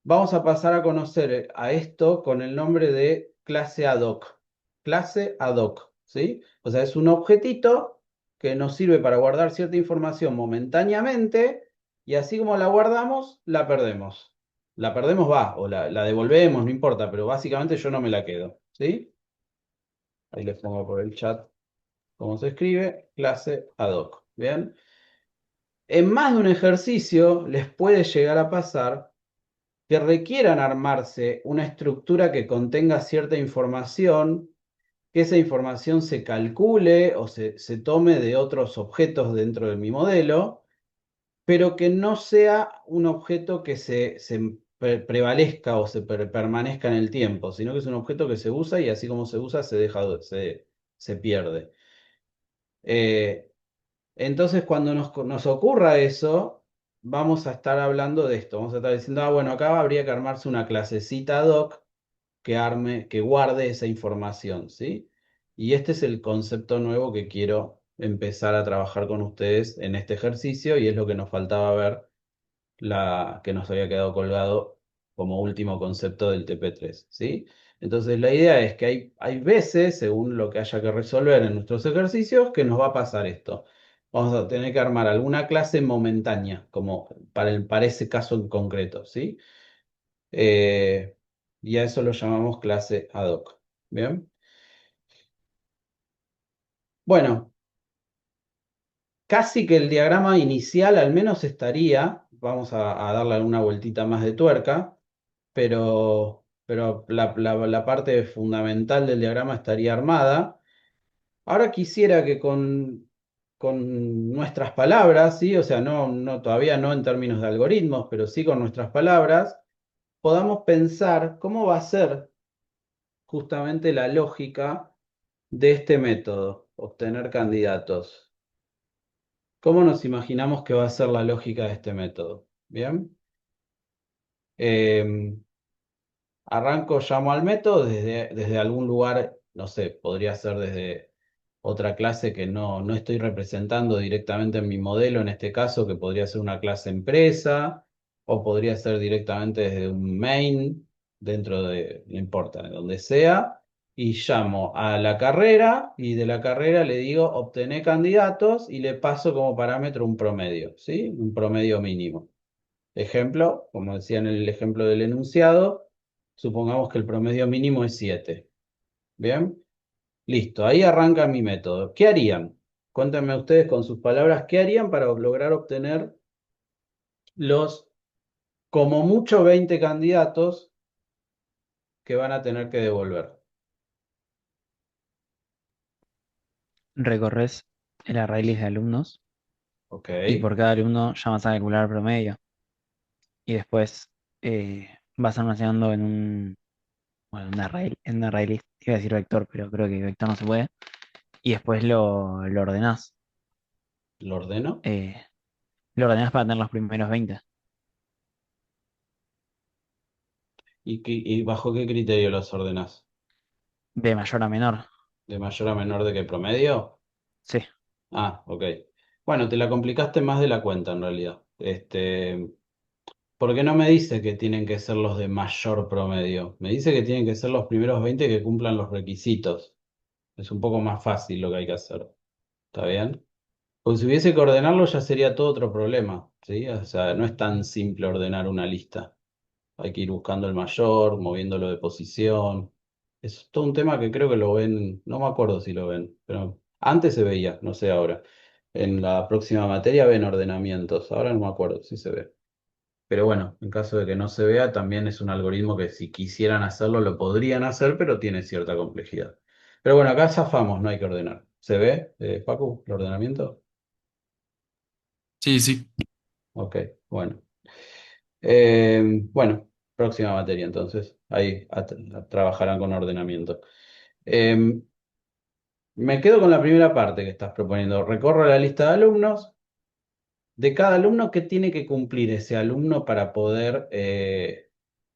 vamos a pasar a conocer a esto con el nombre de clase ad hoc. Clase ad hoc, ¿sí? O sea, es un objetito que nos sirve para guardar cierta información momentáneamente y así como la guardamos, la perdemos. La perdemos, va, o la devolvemos, no importa, pero básicamente yo no me la quedo, ¿sí? Ahí les pongo por el chat cómo se escribe, clase ad hoc, ¿bien? En más de un ejercicio les puede llegar a pasar que requieran armarse una estructura que contenga cierta información, que esa información se calcule o se tome de otros objetos dentro de mi modelo, pero que no sea un objeto que prevalezca o permanezca en el tiempo, sino que es un objeto que se usa y así como se usa se pierde. Eh, entonces, cuando nos ocurra eso, vamos a estar hablando de esto. Vamos a estar diciendo, bueno, acá habría que armarse una clasecita ad hoc que guarde esa información, ¿sí? Y este es el concepto nuevo que quiero empezar a trabajar con ustedes en este ejercicio y es lo que nos faltaba ver, que nos había quedado colgado como último concepto del TP3, ¿sí? Entonces la idea es que hay veces, según lo que haya que resolver en nuestros ejercicios, que nos va a pasar esto. Vamos a tener que armar alguna clase momentánea, como para ese caso en concreto, ¿sí? Eh, y a eso lo llamamos clase ad hoc. ¿Bien? Bueno, casi que el diagrama inicial al menos estaría, vamos a darle alguna vueltita más de tuerca, pero la parte fundamental del diagrama estaría armada. Ahora quisiera que con nuestras palabras, ¿sí? O sea, todavía no en términos de algoritmos, pero sí con nuestras palabras, podamos pensar cómo va a ser justamente la lógica de este método, obtener candidatos. ¿Cómo nos imaginamos que va a ser la lógica de este método? Bien. Em, Arranco, llamo al método desde algún lugar, no sé, podría ser desde otra clase que no estoy representando directamente en mi modelo, en este caso, que podría ser una clase empresa, o podría ser directamente desde un main, dentro de, no importa, de donde sea, y llamo a la carrera, y de la carrera le digo, obtener candidatos, y le paso como parámetro un promedio, ¿sí? Un promedio mínimo. Ejemplo, como decía en el ejemplo del enunciado, supongamos que el promedio mínimo es 7. Bien, listo, ahí arranca mi método. ¿Qué harían? Cuéntenme ustedes con sus palabras, ¿qué harían para lograr obtener los, como mucho, 20 candidatos que van a tener que devolver? Recorres el array list de alumnos Ok, y por cada alumno llamas a calcular el promedio. Y después vas almacenando bueno, en un array list, iba a decir vector, pero creo que vector no se puede. Y después lo ordenás. ¿lo ordeno? Eh, lo ordenás para tener los primeros 20 ¿Y bajo qué criterio los ordenás? de mayor a menor. ¿De mayor a menor de qué promedio? Sí. Ah, ok. Bueno, te la complicaste más de la cuenta en realidad. ¿Por qué no me dice que tienen que ser los de mayor promedio? Me dice que tienen que ser los primeros 20 que cumplan los requisitos. Es un poco más fácil lo que hay que hacer. ¿Está bien? Pues si hubiese que ordenarlo ya sería todo otro problema, ¿sí? O sea, no es tan simple ordenar una lista. Hay que ir buscando el mayor, moviéndolo de posición. Es todo un tema que creo que lo ven, no me acuerdo si lo ven, pero antes se veía, no sé ahora. En la próxima materia ven ordenamientos, ahora no me acuerdo si se ve. Pero bueno, en caso de que no se vea, también es un algoritmo que si quisieran hacerlo lo podrían hacer, pero tiene cierta complejidad. Pero bueno, acá zafamos, no hay que ordenar. ¿Se ve, Facu, el ordenamiento? Sí, sí. Ok, bueno. Bueno, próxima materia entonces. Ahí trabajarán con ordenamiento. Eh, Me quedo con la primera parte que estás proponiendo. Recorro la lista de alumnos. De cada alumno, ¿qué tiene que cumplir ese alumno para poder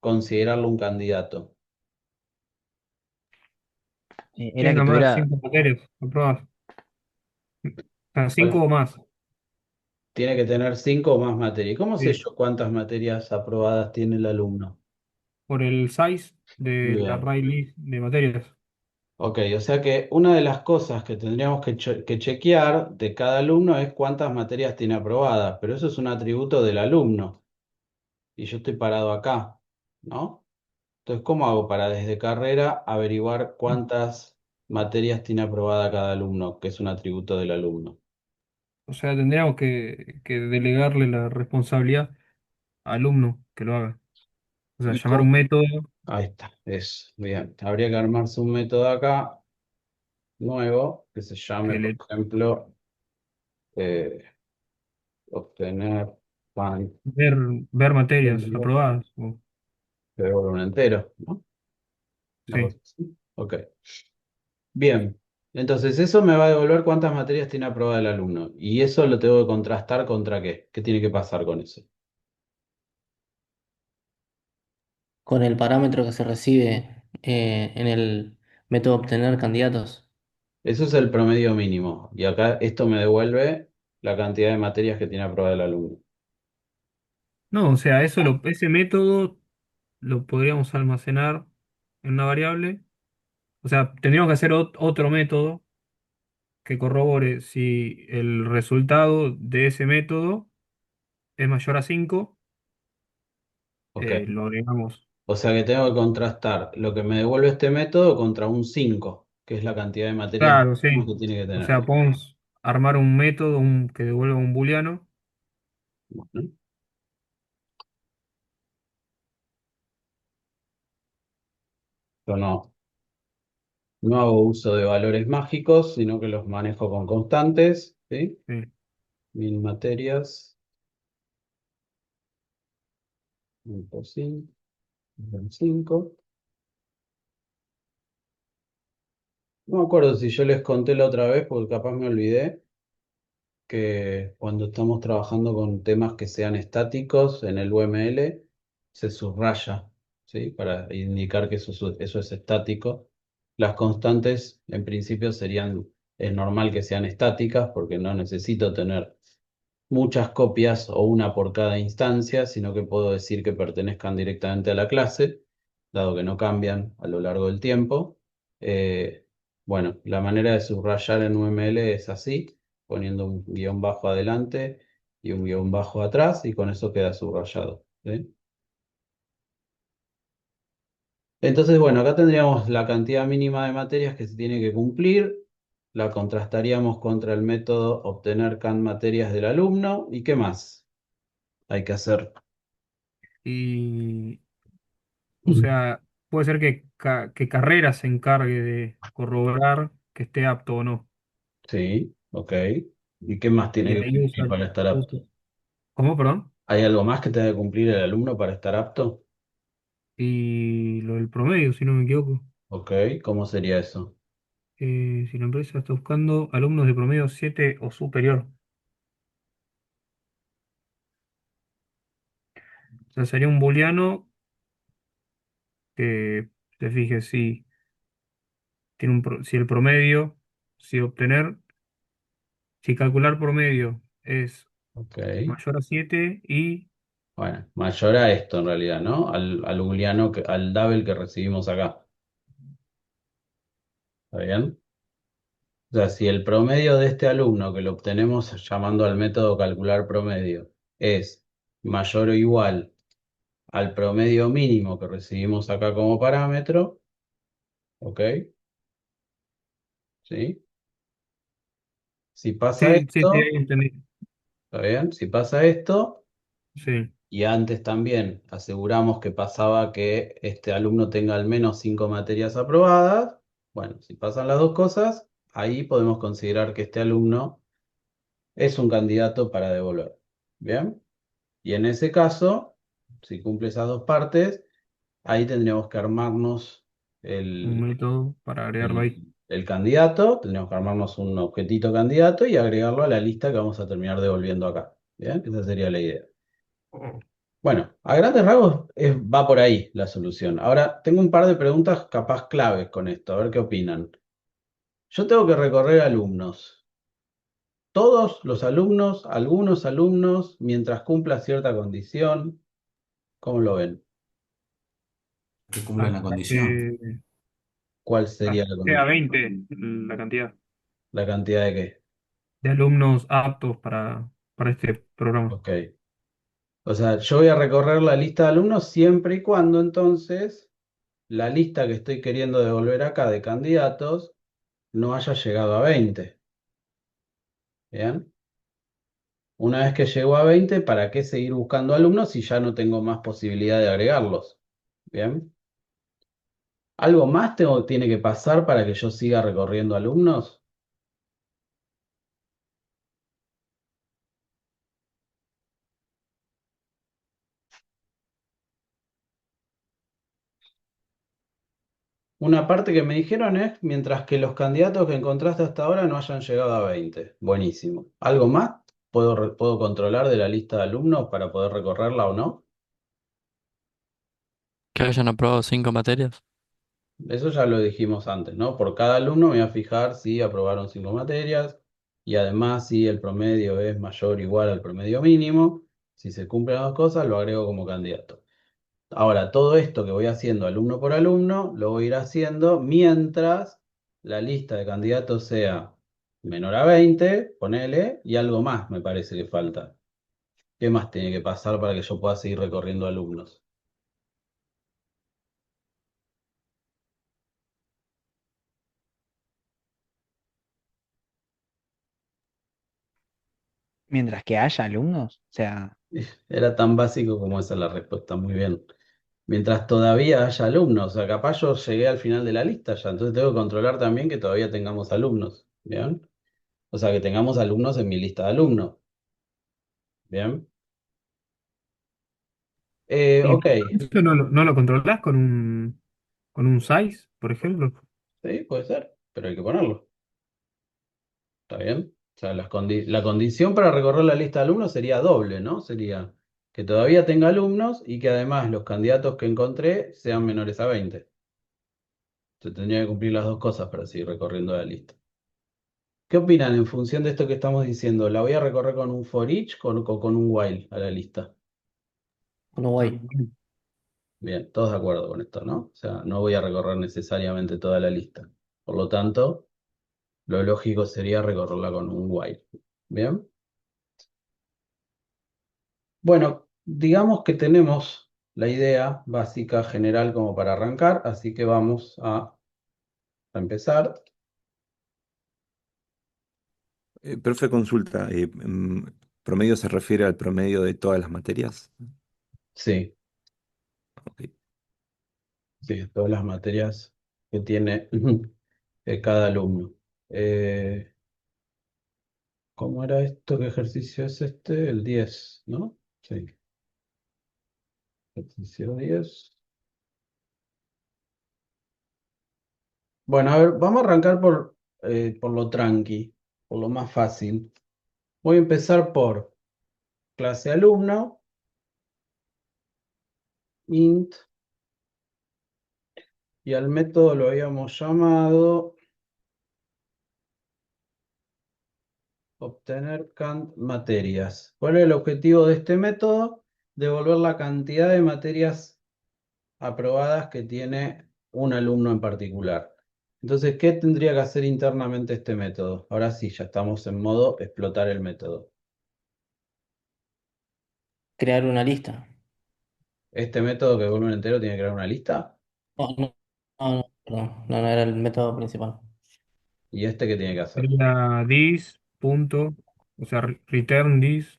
considerarlo un candidato? Era que Tenga más de tuviera 5 materias aprobadas. O sea, 5 ¿Cuál? o más. Tiene que tener 5 o más materias. ¿Cómo sé Sí. yo cuántas materias aprobadas tiene el alumno? Por el size del Bien. array list de materias. Ok, o sea que una de las cosas que tendríamos que chequear de cada alumno es cuántas materias tiene aprobadas, pero eso es un atributo del alumno y yo estoy parado acá, ¿no? Entonces, ¿cómo hago para desde carrera averiguar cuántas materias tiene aprobada cada alumno, que es un atributo del alumno? O sea, tendríamos que delegarle la responsabilidad al alumno que lo haga. O sea, ¿Y llamar un cómo? método Ahí está, es bien. Habría que armarse un método acá nuevo que se llame, que por le ejemplo, eh, obtener pan, ver, ver materias aprobadas. de volumen entero, ¿no? Una Sí. cosa así. Ok. Bien. Entonces, eso me va a devolver cuántas materias tiene aprobada el alumno. Y eso lo tengo que contrastar contra qué. ¿Qué tiene que pasar con eso? Con el parámetro que se recibe en el método obtener candidatos. Eso es el promedio mínimo. Y acá esto me devuelve la cantidad de materias que tiene aprobada el alumno. No, o sea, ese método lo podríamos almacenar en una variable. O sea, tendríamos que hacer otro método que corrobore si el resultado de ese método es mayor a 5, Ok. lo agregamos. O sea que tengo que contrastar lo que me devuelve este método contra un 5, que es la cantidad de materias Claro, sí. mínimo que tiene que O tener. sea, podemos armar un método que devuelva un booleano. Bueno, yo no hago uso de valores mágicos, sino que los manejo con constantes, ¿sí? Sí. Mil materias, 1 por 5, 5. No me acuerdo si yo les conté la otra vez, porque capaz me olvidé. que cuando estamos trabajando con temas que sean estáticos en el UML se subraya, ¿sí? Para indicar que eso es estático. Las constantes en principio es normal que sean estáticas porque no necesito tener muchas copias o una por cada instancia, sino que puedo decir que pertenezcan directamente a la clase, dado que no cambian a lo largo del tiempo. Eh, bueno, la manera de subrayar en UML es así, poniendo un guión bajo adelante y un guión bajo atrás, y con eso queda subrayado, ¿sí? Entonces, bueno, acá tendríamos la cantidad mínima de materias que se tiene que cumplir, la contrastaríamos contra el método obtener can materias del alumno, ¿y qué más hay que hacer? Y, o sea, puede ser que Carrera se encargue de corroborar que esté apto o no. Sí, ok. ¿Y qué más tiene Y que ahí cumplir usa, para estar apto? ¿cómo, perdón? ¿Hay algo más que tenga que cumplir el alumno para estar apto? Y lo del promedio, si no me equivoco. Ok, ¿cómo sería eso? Si la empresa está buscando alumnos de promedio 7 o superior. O sea, sería un booleano que te fijes si tiene si el promedio, si obtener, si calcular promedio es Ok. mayor a 7 y Bueno, mayor a esto en realidad, ¿no? Al booleano, al double que recibimos acá. ¿Está bien? O sea, si el promedio de este alumno que lo obtenemos llamando al método calcular promedio es mayor o igual al promedio mínimo que recibimos acá como parámetro, ¿ok? ¿Sí? Si pasa sí, sí, sí, esto, ahí entendí. ¿está bien? Si pasa esto, Sí. y antes también aseguramos que pasaba que este alumno tenga al menos 5 materias aprobadas, bueno, si pasan las dos cosas, ahí podemos considerar que este alumno es un candidato para devolver. ¿Bien? Y en ese caso, si cumple esas dos partes, ahí tendríamos que armarnos Un el, método para agregarlo ahí. el candidato, tendríamos que armarnos un objetito candidato y agregarlo a la lista que vamos a terminar devolviendo acá. ¿Bien? Esa sería la idea. Oh. Bueno, a grandes rasgos va por ahí la solución. Ahora, tengo un par de preguntas capaz claves con esto, a ver qué opinan. Yo tengo que recorrer alumnos. Todos los alumnos, algunos alumnos, mientras cumpla cierta condición, ¿cómo lo ven? Que cumplen la Hasta condición. que, ¿Cuál sería hasta la que sea condición? 20 la cantidad ¿La cantidad de qué? de alumnos aptos para este programa. Ok. O sea, yo voy a recorrer la lista de alumnos siempre y cuando entonces la lista que estoy queriendo devolver acá de candidatos no haya llegado a 20. ¿Bien? Una vez que llegó a 20, ¿para qué seguir buscando alumnos si ya no tengo más posibilidad de agregarlos? ¿Bien? ¿Algo más tiene que pasar para que yo siga recorriendo alumnos? Una parte que me dijeron es, mientras que los candidatos que encontraste hasta ahora no hayan llegado a 20. Buenísimo. ¿Algo más puedo controlar de la lista de alumnos para poder recorrerla o no? Que hayan aprobado 5 materias. Eso ya lo dijimos antes, ¿no? Por cada alumno me voy a fijar si aprobaron 5 materias y además si el promedio es mayor o igual al promedio mínimo. Si se cumplen las dos cosas, lo agrego como candidato. Ahora, todo esto que voy haciendo alumno por alumno, lo voy a ir haciendo mientras la lista de candidatos sea menor a 20, ponele, y algo más me parece que falta. ¿Qué más tiene que pasar para que yo pueda seguir recorriendo alumnos? Mientras que haya alumnos, o sea, Era tan básico como esa la respuesta, muy bien. Mientras todavía haya alumnos, o sea, capaz yo llegué al final de la lista ya, entonces tengo que controlar también que todavía tengamos alumnos, ¿bien? O sea, que tengamos alumnos en mi lista de alumnos, ¿bien? ¿Y Ok, esto no lo controlás con un size, por ejemplo? sí, puede ser, pero hay que ponerlo, ¿está bien? O sea, la condición para recorrer la lista de alumnos sería doble, ¿no? Sería que todavía tenga alumnos y que además los candidatos que encontré sean menores a 20. Se tendría que cumplir las dos cosas para seguir recorriendo la lista. ¿Qué opinan en función de esto que estamos diciendo? ¿La voy a recorrer con un for each o con un while a la lista? Uruguay. Bien, todos de acuerdo con esto, ¿no? O sea, no voy a recorrer necesariamente toda la lista. Por lo tanto, lo lógico sería recorrerla con un while. Bien. Bueno, digamos que tenemos la idea básica general como para arrancar, así que vamos a empezar. Profe, consulta, ¿promedio se refiere al promedio de todas las materias? Sí, Ok. sí, todas las materias que tiene cada alumno. Eh, ¿Cómo era esto? ¿Qué ejercicio es este? El 10, ¿no? Sí, ejercicio 10. Bueno, a ver, vamos a arrancar por lo tranqui, por lo más fácil. Voy a empezar por clase alumno, int, y al método lo habíamos llamado obtener materias. ¿Cuál es el objetivo de este método? Devolver la cantidad de materias aprobadas que tiene un alumno en particular. Entonces, ¿qué tendría que hacer internamente este método? Ahora sí, ya estamos en modo explotar el método. Crear una lista. ¿Este método que devuelve un entero tiene que crear una lista? No, no, no, no, perdón. No, no era el método principal. ¿Y este qué tiene que hacer? Sería this, punto, o sea, return this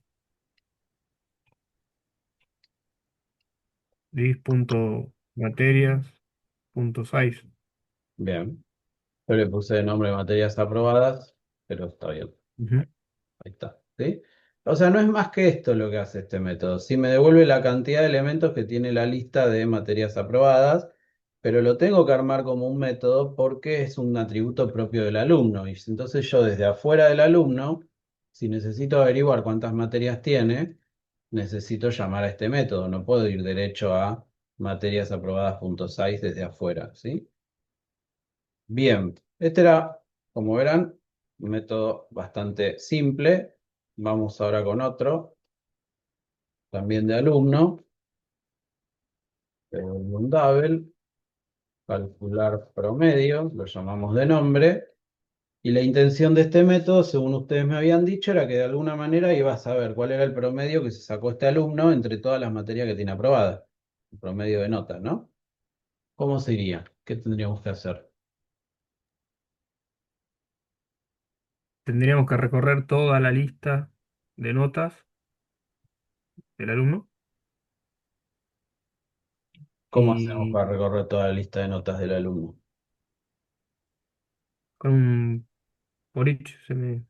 punto materias, punto size. Bien. Yo le puse de nombre materias aprobadas, pero está bien. Ujú. Ahí está. ¿Sí? O sea, no es más que esto lo que hace este método. Sí me devuelve la cantidad de elementos que tiene la lista de materias aprobadas, pero lo tengo que armar como un método porque es un atributo propio del alumno. Y entonces yo desde afuera del alumno, si necesito averiguar cuántas materias tiene, necesito llamar a este método. No puedo ir derecho a materiasaprobadas.size desde afuera, ¿sí? Bien, este era, como verán, un método bastante simple. Vamos ahora con otro, también de alumno, un double, calcular promedio, lo llamamos de nombre. Y la intención de este método, según ustedes me habían dicho, era que de alguna manera iba a saber cuál era el promedio que se sacó este alumno entre todas las materias que tiene aprobadas. El promedio de notas, ¿no? ¿Cómo sería? ¿Qué tendríamos que hacer? Tendríamos que recorrer toda la lista de notas del alumno ¿Cómo hacemos y para recorrer toda la lista de notas del alumno? con un por each me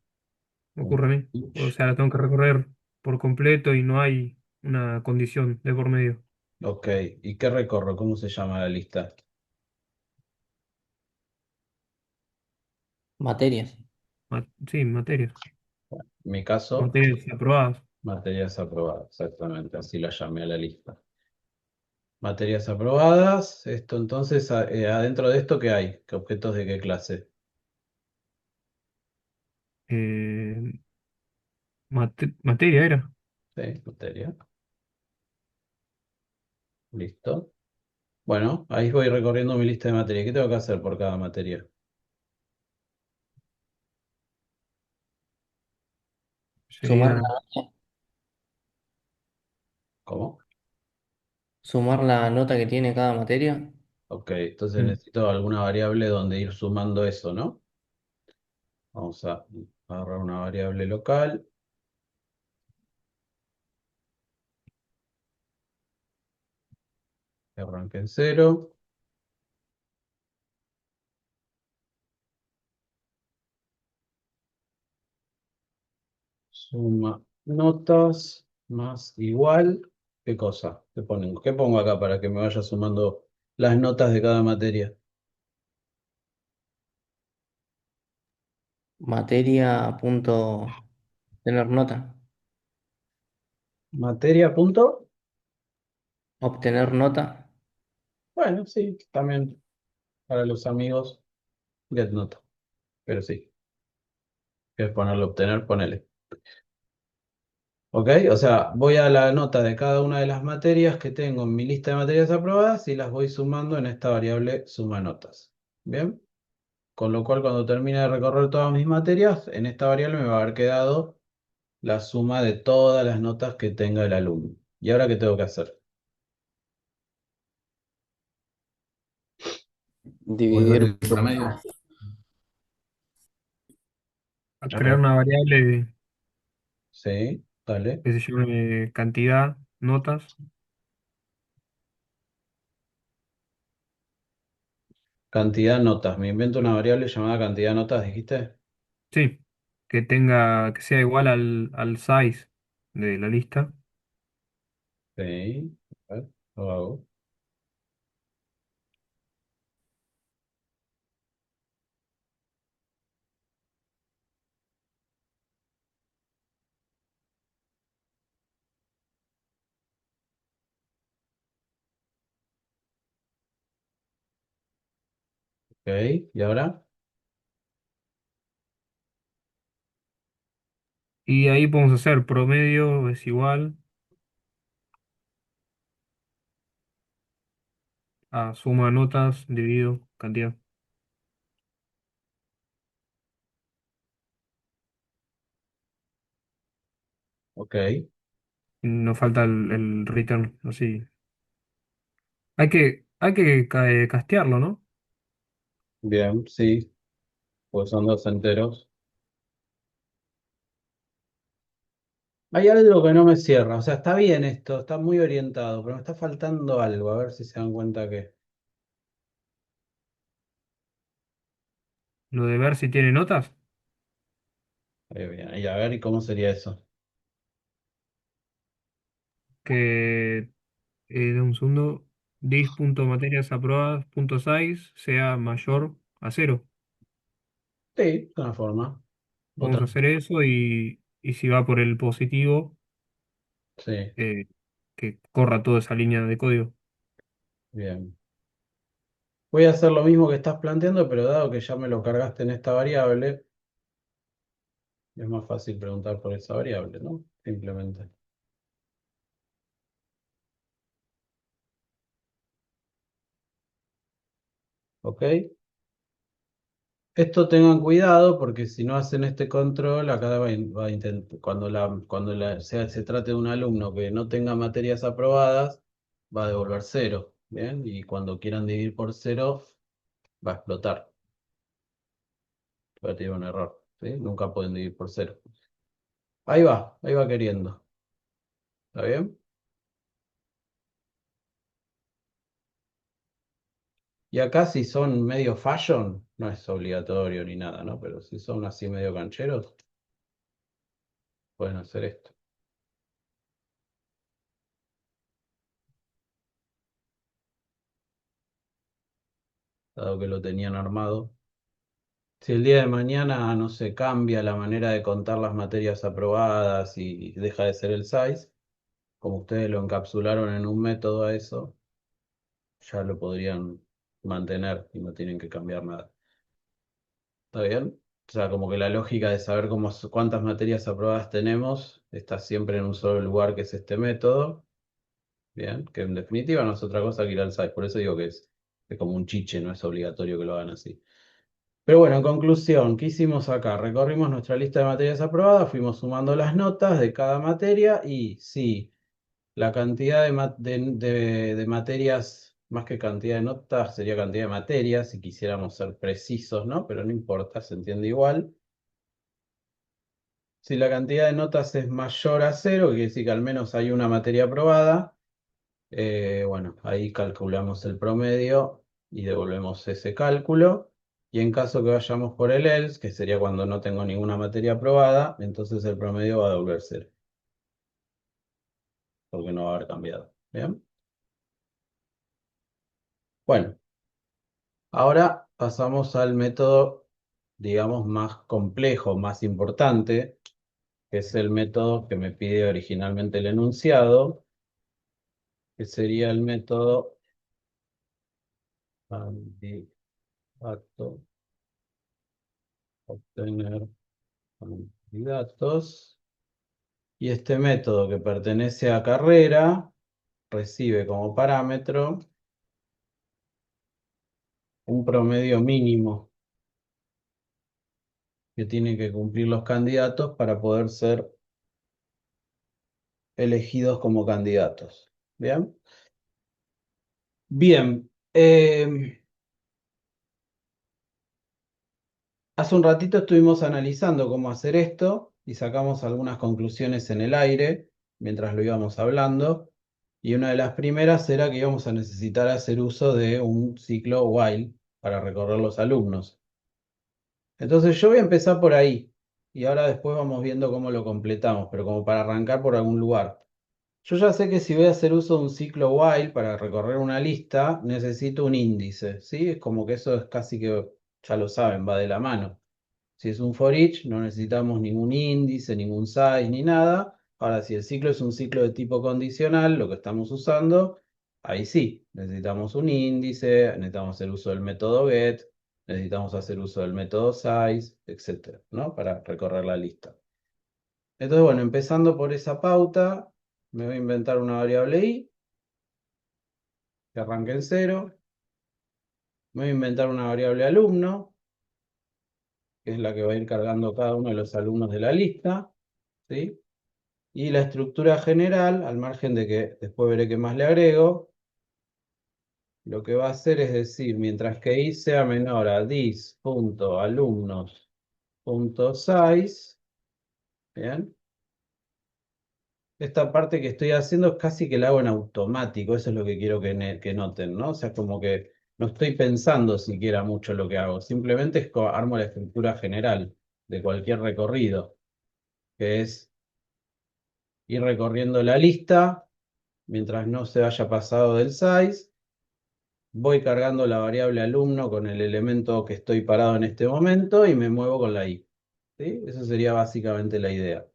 Un ocurre a mí. O each. sea, la tengo que recorrer por completo y no hay una condición de por medio. Ok, ¿y qué recorro? ¿Cómo se llama la lista? Materias. Sí, materias. En mi caso, Materias aprobadas. materias aprobadas, exactamente, así la llamé a la lista. Materias aprobadas, esto entonces, adentro de esto, ¿qué hay? ¿Qué objetos de qué clase? Eh, materia era. Sí, materia, listo. Bueno, ahí voy recorriendo mi lista de materias. ¿Qué tengo que hacer por cada materia? Sumar Sería ¿Cómo? sumar la nota que tiene cada materia. Ok, entonces mm, necesito alguna variable donde ir sumando eso, ¿no? Vamos a agarrar una variable local, que arranque en cero. Suma notas más igual. ¿Qué cosa? ¿Qué pongo acá para que me vaya sumando las notas de cada materia? materia punto tener nota, Materia, punto. obtener nota. Bueno, sí, también para los amigos, get nota. Pero sí, quieres ponerle obtener, ponele. ¿Ok? O sea, voy a la nota de cada una de las materias que tengo en mi lista de materias aprobadas y las voy sumando en esta variable suma notas. ¿Bien? Con lo cual, cuando termine de recorrer todas mis materias, en esta variable me va a haber quedado la suma de todas las notas que tenga el alumno. ¿Y ahora qué tengo que hacer? Volver Dividir el promedio. A A crear ver. una variable Sí, dale. que se llame cantidad, notas. Cantidad notas. Me invento una variable llamada cantidad notas, ¿dijiste? Sí, que sea igual al size de la lista. Sí. A ver, lo hago. Ok, ¿y ahora? Y ahí podemos hacer promedio es igual a suma de notas dividido cantidad. Ok, Y nos falta el return, así. Castearlo, ¿no? bien, sí, pues son dos enteros. Hay algo que no me cierra, o sea, está bien esto, está muy orientado, pero me está faltando algo, a ver si se dan cuenta que... Lo de ver si tiene notas. Bien, y a ver, ¿y cómo sería eso? Que de un segundo, dis.materias aprobadas punto size sea mayor a cero. Sí, es una forma. Vamos Otra. a hacer eso y si va por el positivo, Sí, eh, que corra toda esa línea de código. bien. Voy a hacer lo mismo que estás planteando, pero dado que ya me lo cargaste en esta variable, es más fácil preguntar por esa variable, ¿no? Simplemente. ¿Ok? Esto tengan cuidado porque si no hacen este control, acá va a intentar, se trate de un alumno que no tenga materias aprobadas, va a devolver cero, ¿bien? Y cuando quieran dividir por cero, va a explotar, va a tener un error, ¿sí? Nunca pueden dividir por cero. Ahí va queriendo, ¿está bien? Y acá si son medio fashion, no es obligatorio ni nada, ¿no? Pero si son así medio cancheros, pueden hacer esto. Dado que lo tenían armado. Si el día de mañana no se cambia la manera de contar las materias aprobadas y deja de ser el size, como ustedes lo encapsularon en un método a eso, ya lo podrían mantener y no tienen que cambiar nada. ¿Está bien? O sea, como que la lógica de saber cuántas materias aprobadas tenemos está siempre en un solo lugar que es este método. Bien, que en definitiva no es otra cosa que ir al size. Por eso digo que es como un chiche, no es obligatorio que lo hagan así. Pero bueno, en conclusión, ¿qué hicimos acá? Recorrimos nuestra lista de materias aprobadas, fuimos sumando las notas de cada materia y sí, la cantidad de materias, más que cantidad de notas, sería cantidad de materias, si quisiéramos ser precisos, ¿no? Pero no importa, se entiende igual. Si la cantidad de notas es mayor a cero, que quiere decir que al menos hay una materia aprobada, bueno, ahí calculamos el promedio y devolvemos ese cálculo. Y en caso que vayamos por el else, que sería cuando no tengo ninguna materia aprobada, entonces el promedio va a devolver cero, porque no va a haber cambiado. ¿Bien? Bueno, ahora pasamos al método digamos, más complejo, más importante, que es el método que me pide originalmente el enunciado, que sería el método candidato, obtener candidatos. Y este método que pertenece a carrera recibe como parámetro un promedio mínimo que tienen que cumplir los candidatos para poder ser elegidos como candidatos. ¿Bien? Bien. Hace un ratito estuvimos analizando cómo hacer esto y sacamos algunas conclusiones en el aire mientras lo íbamos hablando. Y una de las primeras era que íbamos a necesitar hacer uso de un ciclo while para recorrer los alumnos. Entonces yo voy a empezar por ahí y ahora después vamos viendo cómo lo completamos, pero como para arrancar por algún lugar. Yo ya sé que si voy a hacer uso de un ciclo while para recorrer una lista, necesito un índice, ¿sí? Es como que eso es casi que, ya lo saben, va de la mano. Si es un for each, no necesitamos ningún índice, ningún size, ni nada. Ahora, si el ciclo es un ciclo de tipo condicional, lo que estamos usando, ahí sí, necesitamos un índice, necesitamos hacer uso del método get, necesitamos hacer uso del método size, etcétera, ¿no? Para recorrer la lista. Entonces, bueno, empezando por esa pauta, me voy a inventar una variable i, que arranque en cero. Me voy a inventar una variable alumno, que es la que va a ir cargando cada uno de los alumnos de la lista, ¿sí? Y la estructura general, al margen de que después veré qué más le agrego, lo que va a hacer es decir, mientras que i sea menor a dis.alumnos.size, ¿bien? Esta parte que estoy haciendo es casi que la hago en automático, eso es lo que quiero que noten, ¿no? O sea, como que no estoy pensando siquiera mucho lo que hago, simplemente es armo la estructura general de cualquier recorrido, que es ir recorriendo la lista mientras no se haya pasado del size. Voy cargando la variable alumno con el elemento que estoy parado en este momento y me muevo con la i. ¿Sí? Esa sería básicamente la idea.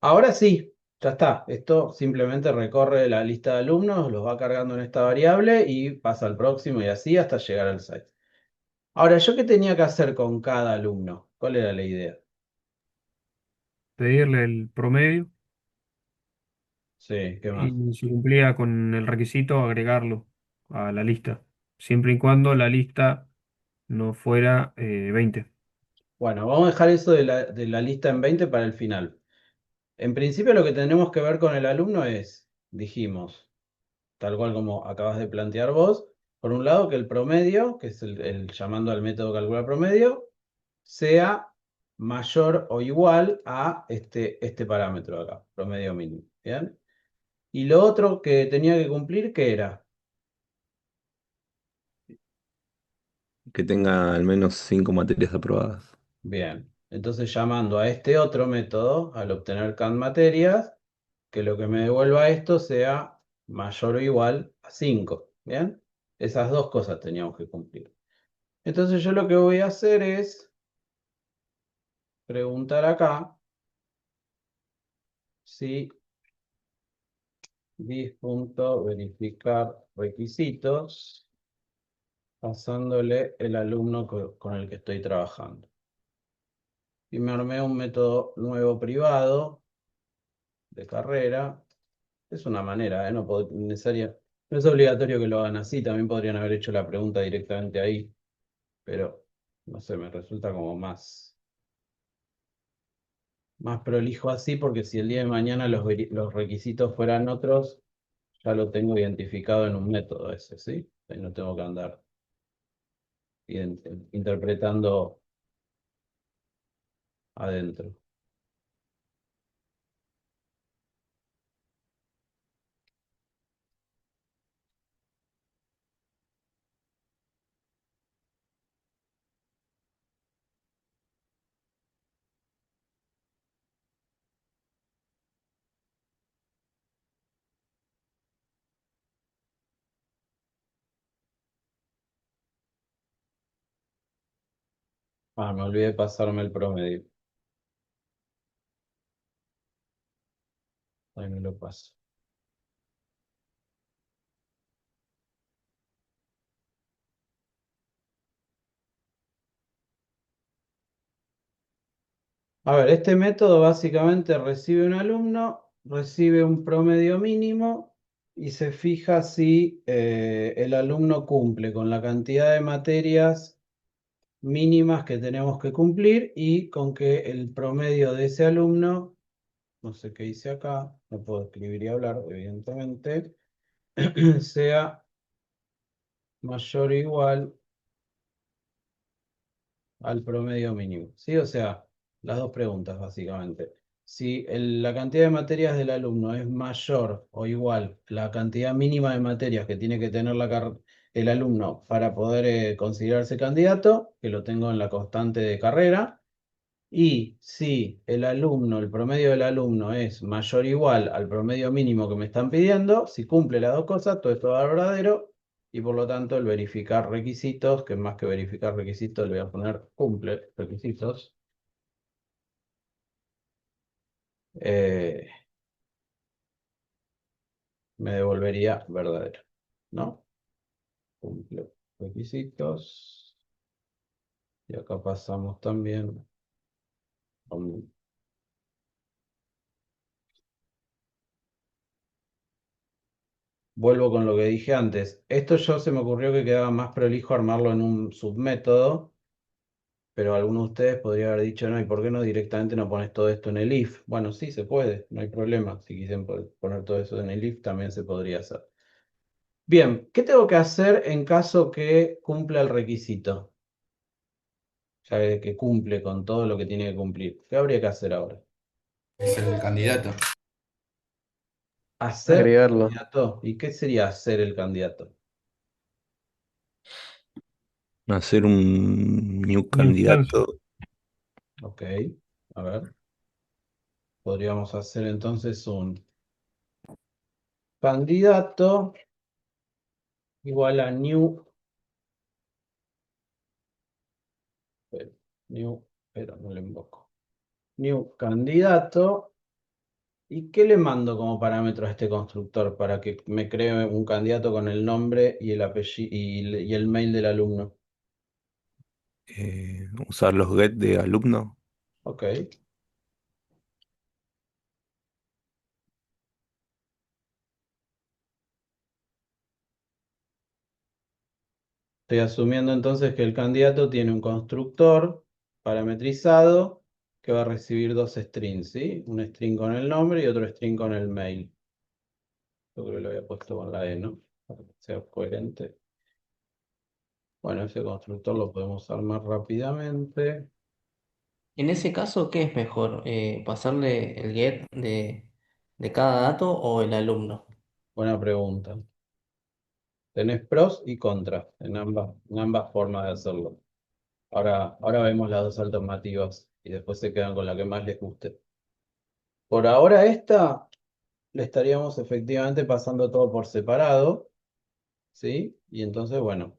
Ahora sí, ya está. Esto simplemente recorre la lista de alumnos, los va cargando en esta variable y pasa al próximo y así hasta llegar al size. Ahora, ¿yo qué tenía que hacer con cada alumno? ¿Cuál era la idea? Pedirle el promedio Sí, ¿qué más? y si cumplía con el requisito, agregarlo a la lista, siempre y cuando la lista no fuera 20. Bueno, vamos a dejar eso de la lista en 20 para el final. En principio lo que tenemos que ver con el alumno es, dijimos, tal cual como acabas de plantear vos, por un lado que el promedio, que es el llamando al método calcular promedio, sea mayor o igual a este parámetro de acá, promedio mínimo. ¿Bien? Y lo otro que tenía que cumplir, ¿qué era? Que tenga al menos 5 materias aprobadas. Bien, entonces llamando a este otro método, al obtener cant materias, que lo que me devuelva esto sea mayor o igual a 5. ¿Bien? Esas dos cosas teníamos que cumplir. Entonces yo lo que voy a hacer es preguntar acá si dis.verificar requisitos pasándole el alumno con el que estoy trabajando. Y me armé un método nuevo privado de carrera. Es una manera, ¿eh? No es obligatorio que lo hagan así, también podrían haber hecho la pregunta directamente ahí, pero no sé, me resulta como más prolijo así, porque si el día de mañana los requisitos fueran otros, ya lo tengo identificado en un método ese, ¿sí? Y no tengo que andar interpretando adentro. Ah, me olvidé pasarme el promedio. Ahí me lo paso. A ver, este método básicamente recibe un alumno, recibe un promedio mínimo y se fija si el alumno cumple con la cantidad de materias mínimas que tenemos que cumplir y con que el promedio de ese alumno, no sé qué hice acá, no puedo escribir y hablar, evidentemente, sea mayor o igual al promedio mínimo. ¿Sí? O sea, las dos preguntas básicamente. Si la cantidad de materias del alumno es mayor o igual la cantidad mínima de materias que tiene que tener el alumno para poder considerarse candidato, que lo tengo en la constante de carrera, y si el alumno, el promedio del alumno es mayor o igual al promedio mínimo que me están pidiendo, si cumple las dos cosas, todo esto va a dar verdadero y por lo tanto el verificar requisitos, que más que verificar requisitos le voy a poner cumple requisitos, eh, me devolvería verdadero, ¿no? Cumple requisitos y acá pasamos también con- Vuelvo con lo que dije antes. Esto yo se me ocurrió que quedaba más prolijo armarlo en un submétodo. Pero alguno de ustedes podría haber dicho, no, ¿y por qué no directamente no pones todo esto en el if? Bueno, sí, se puede, no hay problema. Si quisieran poner todo eso en el if, también se podría hacer. Bien, ¿qué tengo que hacer en caso que cumpla el requisito? Ya que cumple con todo lo que tiene que cumplir. ¿Qué habría que hacer ahora? Es el candidato. Hacer el Agregarlo. candidato. ¿Y qué sería hacer el candidato? Hacer un new Una instancia. candidato. Ok, a ver. Podríamos hacer entonces un candidato igual a new, pero, new, pero no le invoco. New candidato. ¿Y qué le mando como parámetro a este constructor para que me cree un candidato con el nombre y el apellido y el mail del alumno? Usar los get de alumno. Ok. Estoy asumiendo entonces que el candidato tiene un constructor parametrizado que va a recibir dos strings, ¿sí? Un string con el nombre y otro string con el mail. Yo creo que lo había puesto con la E, ¿no? Para que sea coherente. Bueno, ese constructor lo podemos armar rápidamente. En ese caso, ¿qué es mejor? ¿Pasarle el get de cada dato o el alumno? Buena pregunta. Tenés pros y contras en ambas formas de hacerlo. Ahora vemos las dos alternativas y después se quedan con la que más les guste. Por ahora esta le estaríamos efectivamente pasando todo por separado, ¿sí? Y entonces, bueno,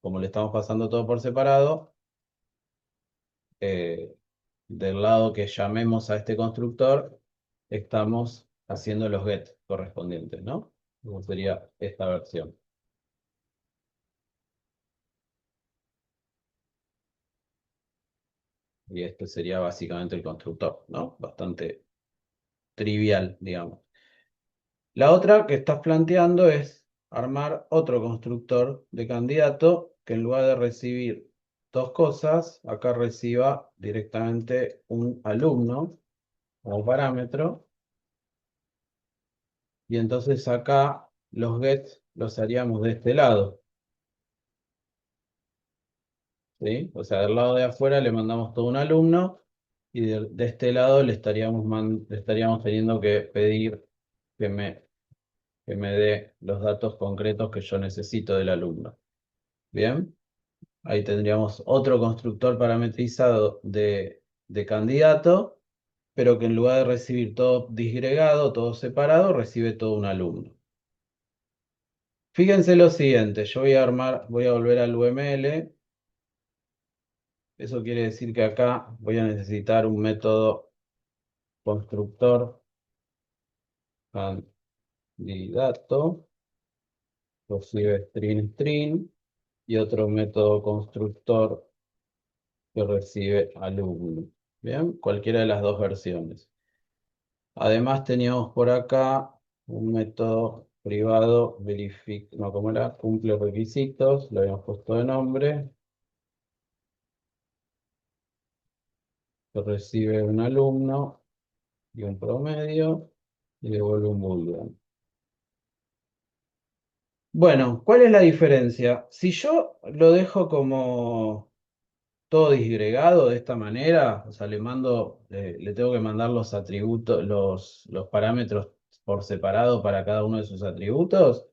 como le estamos pasando todo por separado, eh, del lado que llamemos a este constructor, estamos haciendo los get correspondientes, ¿no? Como sería esta versión. Y este sería básicamente el constructor, ¿no? Bastante trivial, digamos. La otra que estás planteando es armar otro constructor de candidato que en lugar de recibir dos cosas, acá reciba directamente un alumno como parámetro. Y entonces acá los get los haríamos de este lado, ¿sí? O sea, del lado de afuera le mandamos todo un alumno y de este lado le estaríamos teniendo que pedir que me dé los datos concretos que yo necesito del alumno. Bien, ahí tendríamos otro constructor parametrizado de candidato, pero que en lugar de recibir todo disgregado, todo separado, recibe todo un alumno. Fíjense lo siguiente, yo voy a volver al UML Eso quiere decir que acá voy a necesitar un método constructor candidato, recibe string string, y otro método constructor que recibe alumno. Bien, cualquiera de las dos versiones. Además teníamos por acá un método privado verifica, no, ¿cómo era? Cumple requisitos, lo habíamos puesto de nombre, que recibe un alumno y un promedio y devuelve un boolean. Bueno, ¿cuál es la diferencia? Si yo lo dejo como todo disgregado de esta manera, o sea, le tengo que mandar los atributos, los parámetros por separado para cada uno de sus atributos.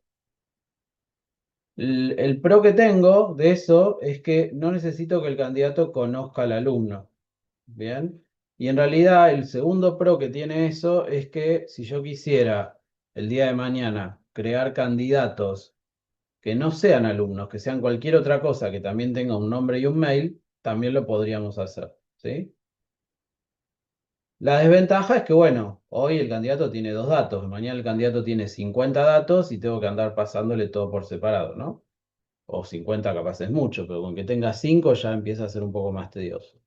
El pro que tengo de eso es que no necesito que el candidato conozca al alumno. Bien. Y en realidad el segundo pro que tiene eso es que si yo quisiera el día de mañana crear candidatos que no sean alumnos, que sean cualquier otra cosa que también tenga un nombre y un mail, también lo podríamos hacer. ¿Sí? La desventaja es que, bueno, hoy el candidato tiene dos datos, mañana el candidato tiene 50 datos y tengo que andar pasándole todo por separado, ¿no? O 50 capaz es mucho, pero con que tenga 5 ya empieza a ser un poco más tedioso.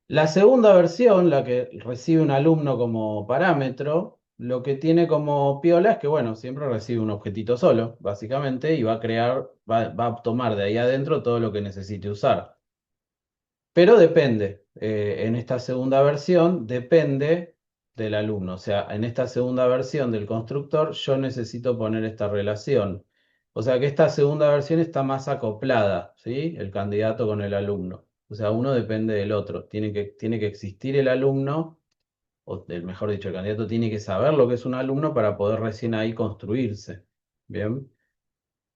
La segunda versión, la que recibe un alumno como parámetro, lo que tiene como piola es que, bueno, siempre recibe un objetito solo, básicamente, y va a crear, va a tomar de ahí adentro todo lo que necesite usar. Pero depende, en esta segunda versión depende del alumno. O sea, en esta segunda versión del constructor yo necesito poner esta relación. O sea que esta segunda versión está más acoplada, ¿sí? El candidato con el alumno. O sea, uno depende del otro. Tiene que existir el alumno, mejor dicho, el candidato tiene que saber lo que es un alumno para poder recién ahí construirse. ¿Bien?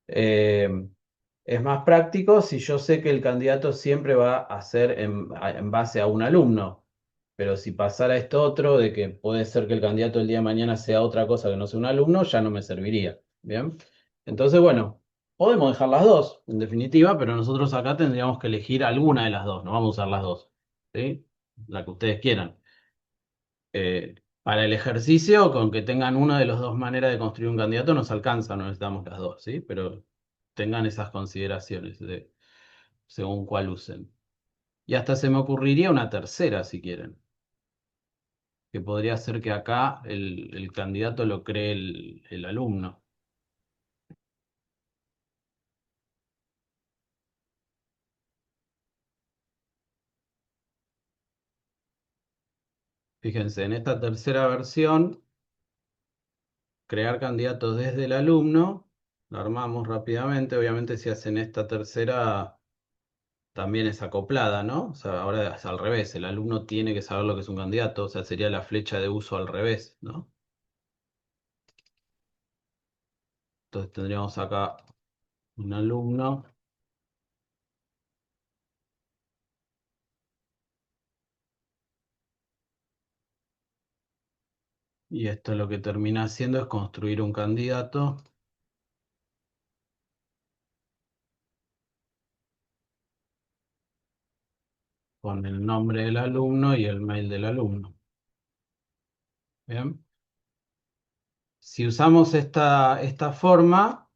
Eh, es más práctico si yo sé que el candidato siempre va a ser en base a un alumno. Pero si pasara esto otro, de que puede ser que el candidato el día de mañana sea otra cosa que no sea un alumno, ya no me serviría. ¿Bien? Entonces, bueno, podemos dejar las dos, en definitiva, pero nosotros acá tendríamos que elegir alguna de las dos, no vamos a usar las dos. ¿Sí? La que ustedes quieran. Para el ejercicio, con que tengan una de las dos maneras de construir un candidato, nos alcanza, no necesitamos las dos, ¿sí? Pero tengan esas consideraciones según cuál usen. Y hasta se me ocurriría una tercera, si quieren, que podría ser que acá el candidato lo cree el alumno. Fíjense, en esta tercera versión, crear candidatos desde el alumno, lo armamos rápidamente. Obviamente, si hacen esta tercera también es acoplada, ¿no? O sea, ahora es al revés, el alumno tiene que saber lo que es un candidato, o sea, sería la flecha de uso al revés, ¿no? Entonces tendríamos acá un alumno y esto lo que termina haciendo es construir un candidato con el nombre del alumno y el mail del alumno. Bien. Si usamos esta forma,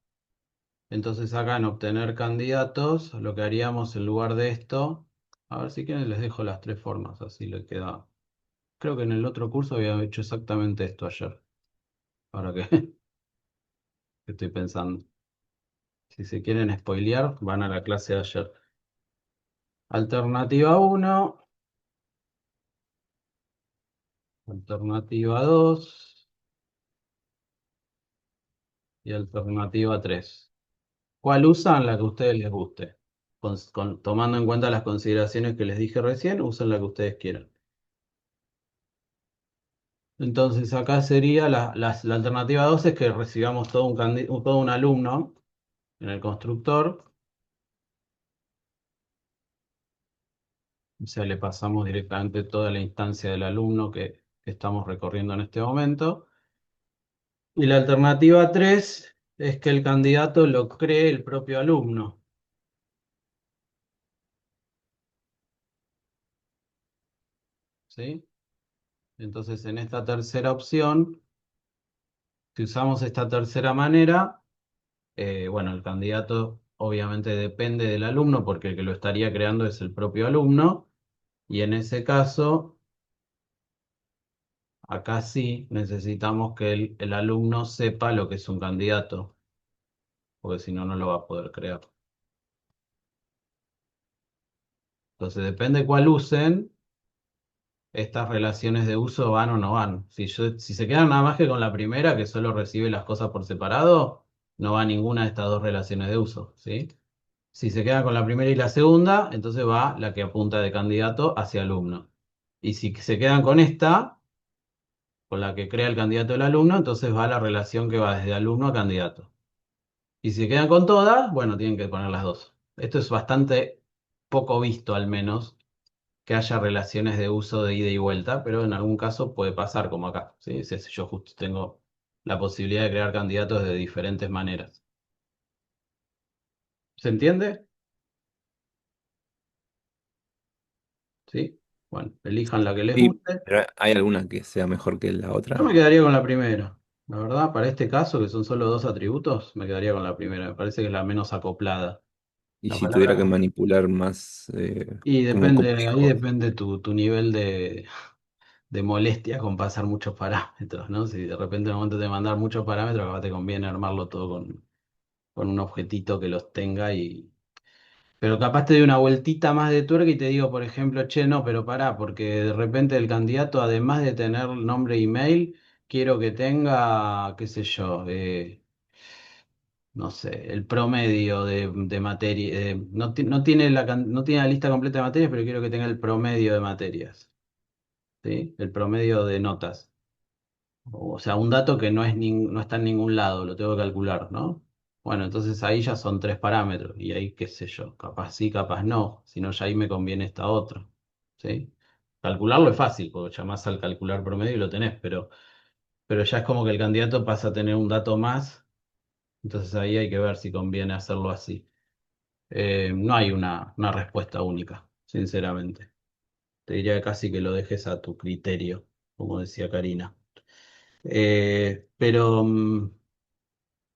entonces acá en obtener candidatos, lo que haríamos en lugar de esto, a ver si quieren les dejo las tres formas, así le queda. Creo que en el otro curso había hecho exactamente esto ayer. Ahora que, que estoy pensando. Si se quieren spoilear, van a la clase de ayer. Alternativa uno, alternativa 2 y alternativa 3. ¿Cuál usan? La que a ustedes les guste. Tomando en cuenta las consideraciones que les dije recién, usen la que ustedes quieran. Entonces acá sería la alternativa 2 es que recibamos todo un alumno en el constructor. O sea, le pasamos directamente toda la instancia del alumno que estamos recorriendo en este momento. Y la alternativa 3 es que el candidato lo cree el propio alumno. ¿sí? Entonces, en esta tercera opción, si usamos esta tercera manera, bueno, el candidato obviamente depende del alumno porque el que lo estaría creando es el propio alumno y en ese caso, acá sí necesitamos que el alumno sepa lo que es un candidato, porque si no, no lo va a poder crear. Entonces, depende cuál usen, estas relaciones de uso van o no van. Si se quedan nada más que con la primera, que solo recibe las cosas por separado, no va ninguna de estas dos relaciones de uso, ¿sí? Si se queda con la primera y la segunda, entonces va la que apunta de candidato hacia alumno. Y si se quedan con esta, con la que crea el candidato del alumno, entonces va la relación que va desde alumno a candidato. Y si se quedan con todas, bueno, tienen que poner las dos. Esto es bastante poco visto, al menos, que haya relaciones de uso de ida y vuelta, pero en algún caso puede pasar como acá, ¿sí? Si yo justo tengo la posibilidad de crear candidatos de diferentes maneras. ¿Se entiende? ¿Sí? Bueno, elijan la que les Sí, guste. pero ¿hay alguna que sea mejor que la Yo me otra? quedaría con la primera. La verdad, para este caso, que son solo dos atributos, me quedaría con la primera. Me parece que es la menos acoplada. Y La si tuviera que palabra. manipular más, Y como depende, ahí dijo, depende tu nivel de molestia con pasar muchos parámetros, ¿no? Si de repente en el momento de mandar muchos parámetros, capaz te conviene armarlo todo con un objetito que los tenga y. Pero capaz te doy una vueltita más de tuerca y te digo, por ejemplo, che, no, pero pará, porque de repente el candidato, además de tener nombre e email, quiero que tenga, qué sé yo, no sé, el promedio de materia. No tiene no tiene la lista completa de materias, pero quiero que tenga el promedio de materias, ¿sí? El promedio de notas. O sea, un dato que no está en ningún lado, lo tengo que calcular, ¿no? Bueno, entonces ahí ya son tres parámetros y ahí qué sé yo, capaz sí, capaz no, si no ya ahí me conviene esta otra, ¿sí? Calcularlo es fácil, porque llamás al calcular promedio y lo tenés, pero ya es como que el candidato pasa a tener un dato más, entonces ahí hay que ver si conviene hacerlo así. No hay una respuesta única, sinceramente. Te diría casi que lo dejes a tu criterio, como decía Karina. Eh, pero, mm,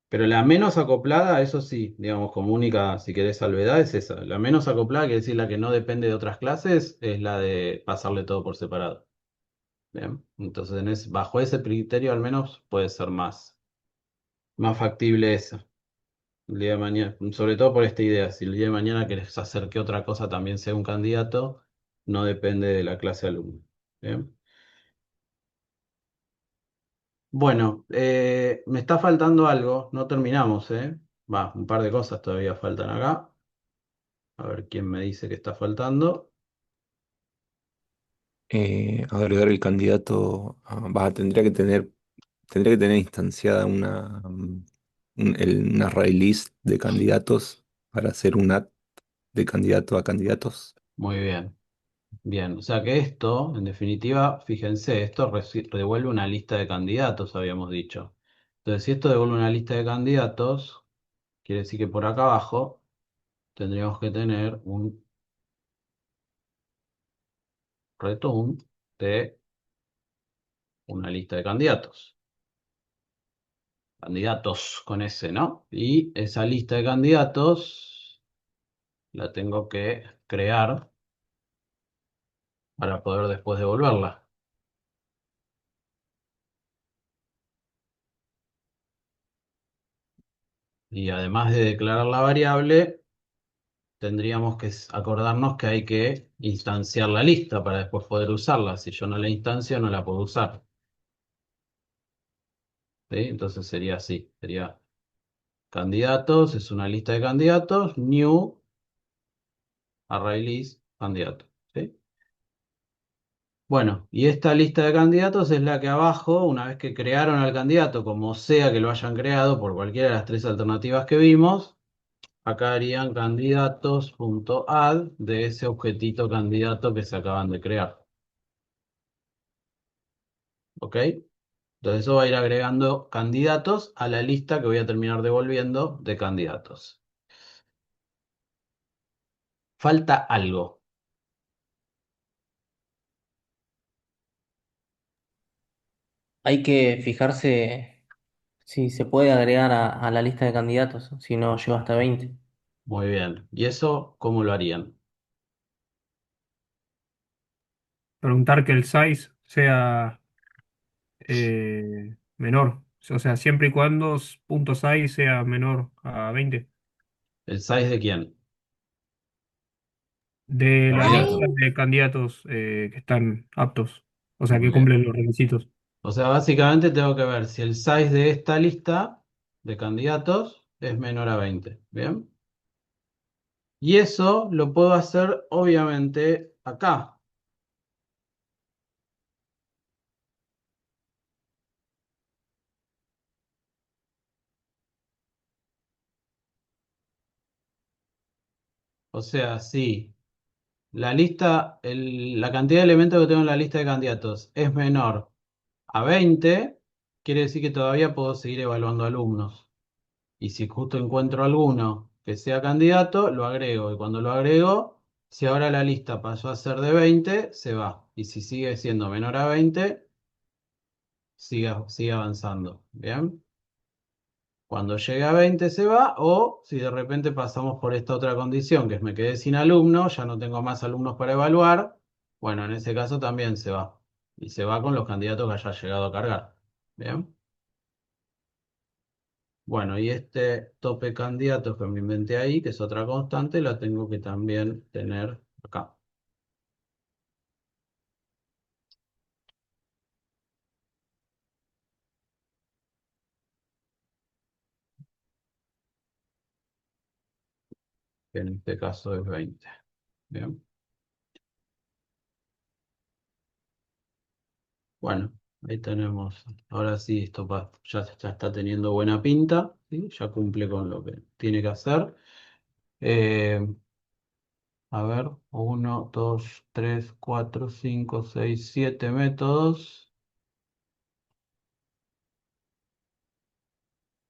pero la menos acoplada, eso sí, digamos, como única, si querés, salvedad, es esa. La menos acoplada, que decir la que no depende de otras clases, es la de pasarle todo por separado. Bien, entonces bajo ese criterio al menos puede ser más factible esa. El día de mañana, sobre todo por esta idea, si el día de mañana querés hacer que otra cosa también sea un candidato, no depende de la clase alumno. Bien. Bueno, me está faltando algo, no terminamos, ¿eh? Va, un par de cosas todavía faltan acá. A ver quién me dice que está faltando. agregar el candidato, tendría que tener instanciada una array list de candidatos para hacer un add de candidato a candidatos. Muy bien, bien. O sea que esto, en definitiva, fíjense, esto devuelve una lista de candidatos, habíamos dicho. Entonces, si esto devuelve una lista de candidatos, quiere decir que por acá abajo tendríamos que tener un return de una lista de candidatos. Candidatos con ese, ¿no? Y esa lista de candidatos la tengo que crear para poder después devolverla. Y además de declarar la variable, tendríamos que acordarnos que hay que instanciar la lista para después poder usarla. Si yo no la instancio, no la puedo usar. ¿Sí? Entonces sería así. Sería candidatos, es una lista de candidatos, new array list candidato. ¿Sí? Bueno, y esta lista de candidatos es la que abajo, una vez que crearon al candidato, como sea que lo hayan creado por cualquiera de las tres alternativas que vimos, acá harían candidatos.add de ese objetito candidato que se acaban de crear. ¿Ok? Entonces eso va a ir agregando candidatos a la lista que voy a terminar devolviendo de candidatos. Falta algo. Hay que fijarse si se puede agregar a la lista de candidatos, si no llego hasta 20. Muy bien. ¿Y eso cómo lo harían? Preguntar que el size sea menor. O sea, siempre y cuando punto size sea menor a 20. ¿El size de quién? De la lista Candidato. de candidatos que están aptos, o sea, Muy que bien. cumplen los requisitos. O sea, básicamente tengo que ver si el size de esta lista de candidatos es menor a 20. ¿Bien? Y eso lo puedo hacer obviamente acá. O sea, si la lista, la cantidad de elementos que tengo en la lista de candidatos es menor a 20, quiere decir que todavía puedo seguir evaluando alumnos. Y si justo encuentro alguno que sea candidato, lo agrego. Y cuando lo agrego, si ahora la lista pasó a ser de 20, se va. Y si sigue siendo menor a 20, sigue avanzando. ¿Bien? Cuando llegue a 20 se va, o si de repente pasamos por esta otra condición, que es me quedé sin alumnos, ya no tengo más alumnos para evaluar, bueno, en ese caso también se va. Y se va con los candidatos que haya llegado a cargar. ¿Bien? Bueno, y este tope candidatos que me inventé ahí, que es otra constante, la tengo que también tener acá. Que en este caso es 20. Bien. Bueno, ahí tenemos. Ahora sí, esto ya está teniendo buena pinta, ¿sí? Ya cumple con lo que tiene que hacer. Eh, a ver, uno, 2, 3, 4, 5, 6, 7 métodos.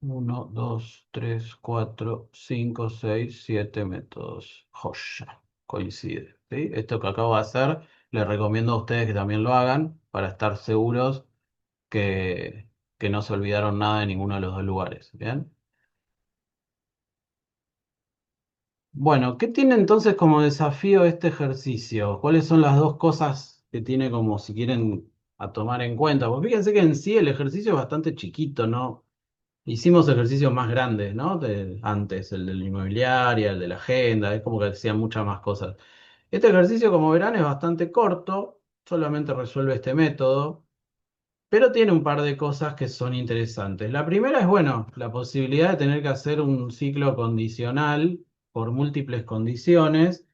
Uno, 2, 3, 4, 5, 6, 7 métodos. Joya, coincide. ¿Sí? Esto que acabo de hacer, les recomiendo a ustedes que también lo hagan para estar seguros que, que no se olvidaron nada de ninguno de los dos lugares. ¿Bien? Bueno, ¿qué tiene entonces como desafío este ejercicio? ¿Cuáles son las dos cosas que tiene como si quieren a tomar en cuenta? Pues fíjense que en sí el ejercicio es bastante chiquito, ¿no? Hicimos ejercicios más grandes, ¿no? Antes, el de la inmobiliaria, el de la agenda, es como que hacían muchas más cosas. Este ejercicio, como verán, es bastante corto, solamente resuelve este método, pero tiene un par de cosas que son interesantes. La primera es, bueno, la posibilidad de tener que hacer un ciclo condicional por múltiples condiciones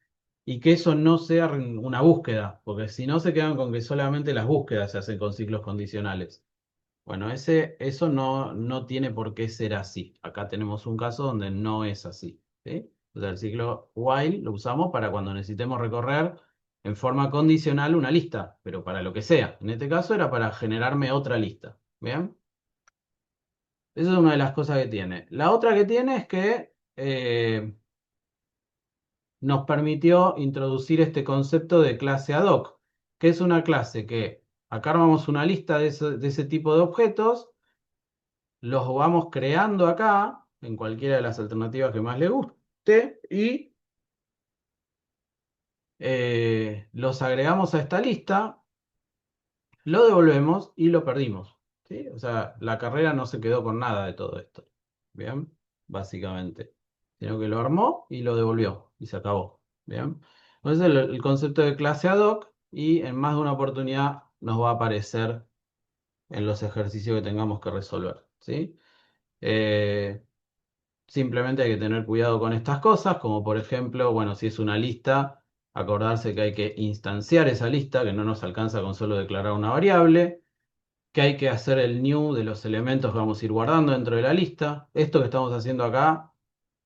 y que eso no sea una búsqueda, porque si no se quedan con que solamente las búsquedas se hacen con ciclos condicionales. Bueno, eso no tiene por qué ser así. Acá tenemos un caso donde no es así, ¿sí? O sea, el ciclo while lo usamos para cuando necesitemos recorrer en forma condicional una lista, pero para lo que sea. En este caso era para generarme otra lista. ¿Bien? Esa es una de las cosas que tiene. La otra que tiene es que nos permitió introducir este concepto de clase ad hoc, que es una clase que acá armamos una lista de ese tipo de objetos. Los vamos creando acá, en cualquiera de las alternativas que más le guste, y los agregamos a esta lista, lo devolvemos y lo perdimos. ¿Sí? O sea, la carrera no se quedó con nada de todo esto. Bien, básicamente. Sino que lo armó y lo devolvió y se acabó. Bien. Entonces el concepto de clase ad hoc y en más de una oportunidad nos va a aparecer en los ejercicios que tengamos que resolver. ¿Sí? Eh, Simplemente hay que tener cuidado con estas cosas, como por ejemplo, bueno, si es una lista, acordarse que hay que instanciar esa lista, que no nos alcanza con solo declarar una variable, que hay que hacer el new de los elementos que vamos a ir guardando dentro de la lista. Esto que estamos haciendo acá,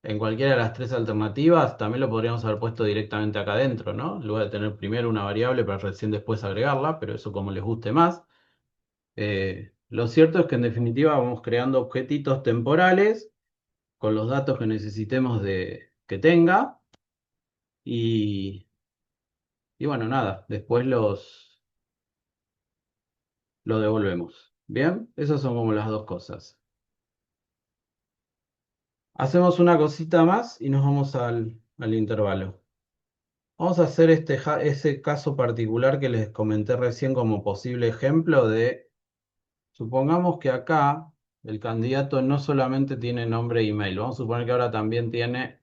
en cualquiera de las tres alternativas, también lo podríamos haber puesto directamente acá adentro, ¿no? En lugar de tener primero una variable para recién después agregarla, pero eso como les guste más. Lo cierto es que en definitiva vamos creando objetitos temporales con los datos que necesitemos que tenga y, y bueno, nada, después lo devolvemos. Bien, esas son como las dos cosas. Hacemos una cosita más y nos vamos al intervalo. Vamos a hacer ese caso particular que les comenté recién como posible ejemplo de, supongamos que acá el candidato no solamente tiene nombre e email, vamos a suponer que ahora también tiene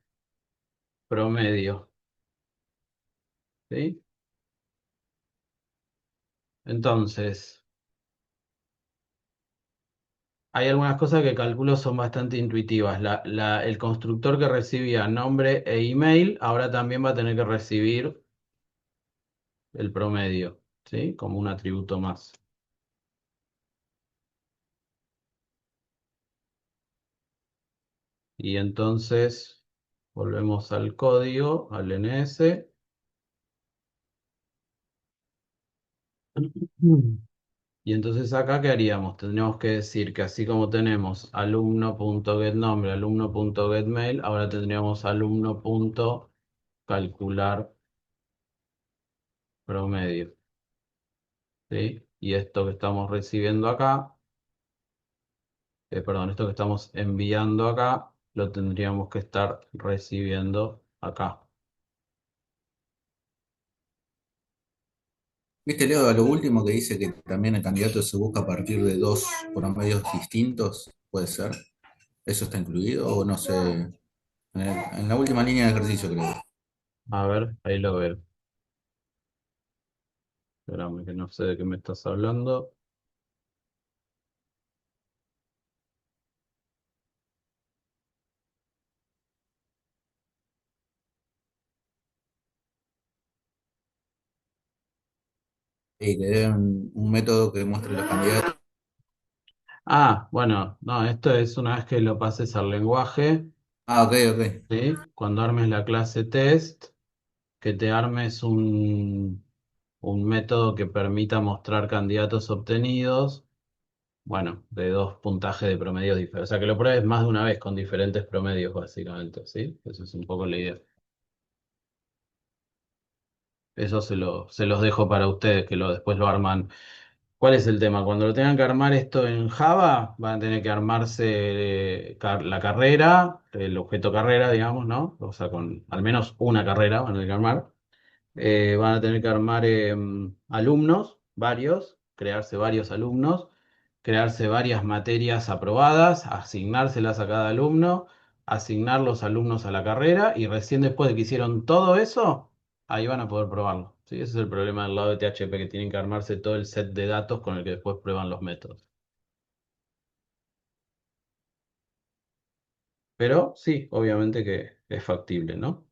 promedio, ¿sí? Entonces, hay algunas cosas que calculo son bastante intuitivas. El constructor que recibía nombre e email ahora también va a tener que recibir el promedio, ¿sí? Como un atributo más. Y entonces volvemos al código, al NS. Y entonces acá, ¿qué haríamos? Tendríamos que decir que así como tenemos alumno.getNombre, alumno.getMail, ahora tendríamos alumno.calcular promedio, ¿sí? Y esto que estamos recibiendo acá, perdón, esto que estamos enviando acá, lo tendríamos que estar recibiendo acá. ¿Viste, Leo, a lo último que dice que también el candidato se busca a partir de dos promedios distintos? ¿Puede ser? ¿Eso está incluido o no sé? En la última línea de ejercicio, creo. A ver, ahí lo veo. Espérame que no sé de qué me estás hablando. Y que den un método que muestre los candidatos. Ah, bueno, no, esto es una vez que lo pases al lenguaje, Ah, ok, ok. ¿sí? Cuando armes la clase test, que te armes un método que permita mostrar candidatos obtenidos, bueno, de dos puntajes de promedios diferentes. O sea, que lo pruebes más de una vez con diferentes promedios, básicamente, ¿sí? Eso es un poco la idea. Eso se los dejo para ustedes, que después lo arman. ¿Cuál es el tema? Cuando lo tengan que armar esto en Java, van a tener que armarse la carrera, el objeto carrera, digamos, ¿no? O sea, con al menos una carrera van a tener que armar. Van a tener que armar alumnos, varios, crearse varios alumnos, crearse varias materias aprobadas, asignárselas a cada alumno, asignar los alumnos a la carrera y recién después de que hicieron todo eso, ahí van a poder probarlo. ¿Sí? Ese es el problema del lado de THP, que tienen que armarse todo el set de datos con el que después prueban los métodos. Pero sí, obviamente que es factible, ¿no?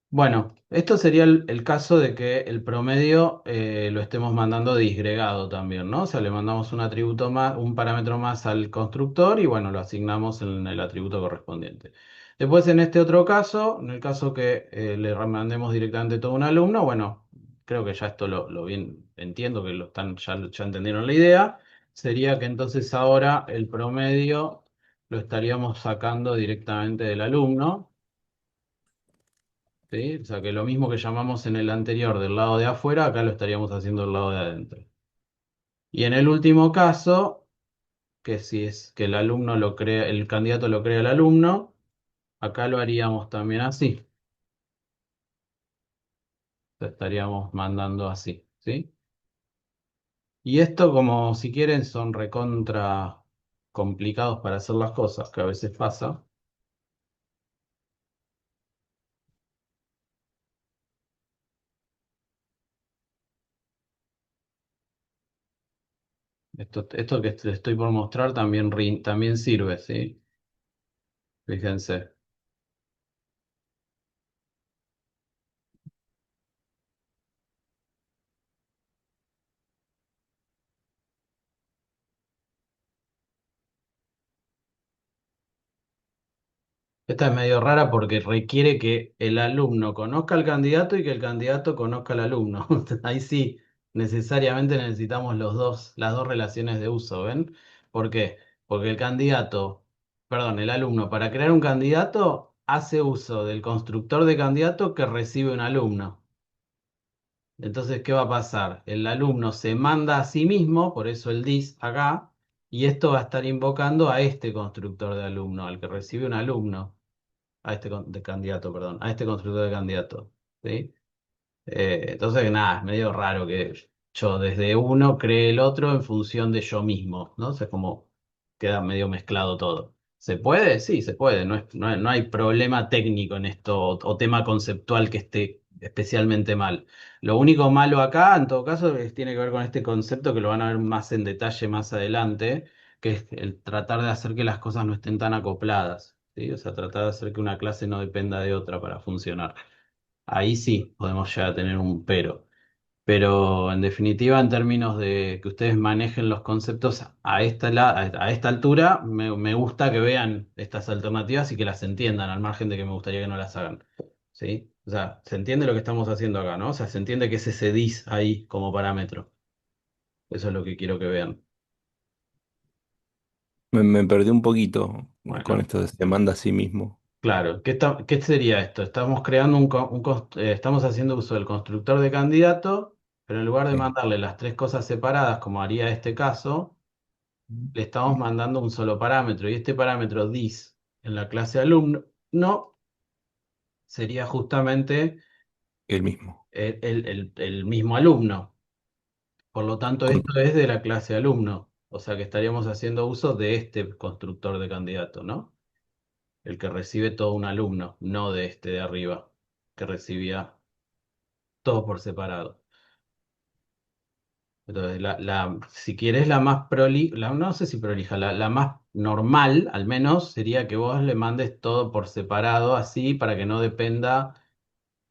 Bueno, esto sería el caso de que el promedio lo estemos mandando disgregado también, ¿no? O sea, le mandamos un atributo más, un parámetro más al constructor y bueno, lo asignamos en el atributo correspondiente. Después, en este otro caso, en el caso que le mandemos directamente todo un alumno, bueno, creo que ya esto lo bien entiendo, que ya entendieron la idea. Sería que entonces ahora el promedio lo estaríamos sacando directamente del alumno. ¿Sí? O sea que lo mismo que llamamos en el anterior del lado de afuera, acá lo estaríamos haciendo del lado de adentro. Y en el último caso, que si es que el alumno lo crea, el candidato lo crea el alumno, acá lo haríamos también así. Lo estaríamos mandando así, ¿sí? Y esto, como si quieren, son recontra complicados para hacer las cosas, que a veces pasa. Esto que les estoy por mostrar también, también sirve, ¿sí? Fíjense. Esta es medio rara porque requiere que el alumno conozca al candidato y que el candidato conozca al alumno. Ahí sí, necesariamente necesitamos las dos relaciones de uso, ¿ven? ¿Por qué? Porque el alumno, para crear un candidato, hace uso del constructor de candidato que recibe un alumno. Entonces, ¿qué va a pasar? El alumno se manda a sí mismo, por eso el dis acá, y esto va a estar invocando a este constructor de alumno, al que recibe un alumno, a este de candidato, perdón, a este constructor de candidato. ¿Sí? Entonces, nada, es medio raro que yo desde uno cree el otro en función de yo mismo, ¿no? O sea, es como queda medio mezclado todo. ¿Se puede? Sí, se puede. No hay problema técnico en esto o tema conceptual que esté especialmente mal. Lo único malo acá, en todo caso, tiene que ver con este concepto que lo van a ver más en detalle más adelante, que es el tratar de hacer que las cosas no estén tan acopladas, ¿sí? O sea, tratar de hacer que una clase no dependa de otra para funcionar. Ahí sí podemos llegar a tener un pero. Pero en definitiva, en términos de que ustedes manejen los conceptos a esta altura, me gusta que vean estas alternativas y que las entiendan, al margen de que me gustaría que no las hagan. ¿Sí? O sea, se entiende lo que estamos haciendo acá, ¿no? O sea, se entiende que es ese dis ahí como parámetro. Eso es lo que quiero que vean. Me perdí un poquito con Bueno. esto de se manda a sí mismo. Claro, ¿qué sería esto? Estamos creando estamos haciendo uso del constructor de candidato, pero en lugar de Sí. mandarle las tres cosas separadas, como haría este caso, le estamos mandando un solo parámetro. Y este parámetro dis en la clase alumno no sería justamente El mismo. el mismo alumno. Por lo tanto, Con- esto es de la clase alumno. O sea que estaríamos haciendo uso de este constructor de candidato, ¿no? El que recibe todo un alumno, no de este de arriba, que recibía todo por separado. Entonces, si quieres la más no sé si prolija, la más normal, al menos, sería que vos le mandes todo por separado, así, para que no dependa,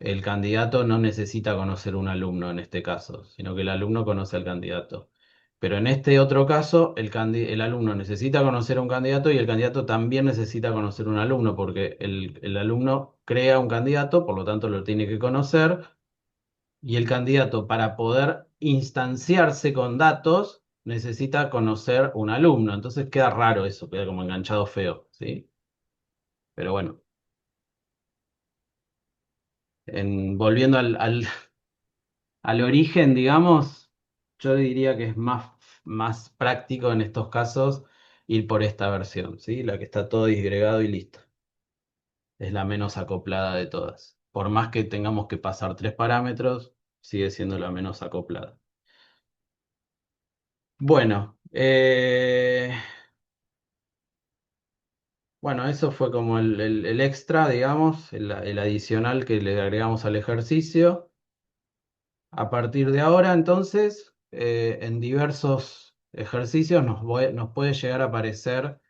el candidato no necesita conocer un alumno en este caso, sino que el alumno conoce al candidato. Pero en este otro caso, el alumno necesita conocer a un candidato y el candidato también necesita conocer un alumno, porque el alumno crea un candidato, por lo tanto lo tiene que conocer. Y el candidato, para poder instanciarse con datos, necesita conocer un alumno. Entonces queda raro eso, queda como enganchado feo, ¿sí? Pero bueno, volviendo al origen, digamos, yo diría que es más práctico en estos casos ir por esta versión, ¿sí? La que está todo disgregado y listo. Es la menos acoplada de todas. Por más que tengamos que pasar tres parámetros, sigue siendo la menos acoplada. Bueno, bueno, eso fue como el extra, digamos, el adicional que le agregamos al ejercicio. A partir de ahora, entonces, en diversos ejercicios nos puede llegar a parecer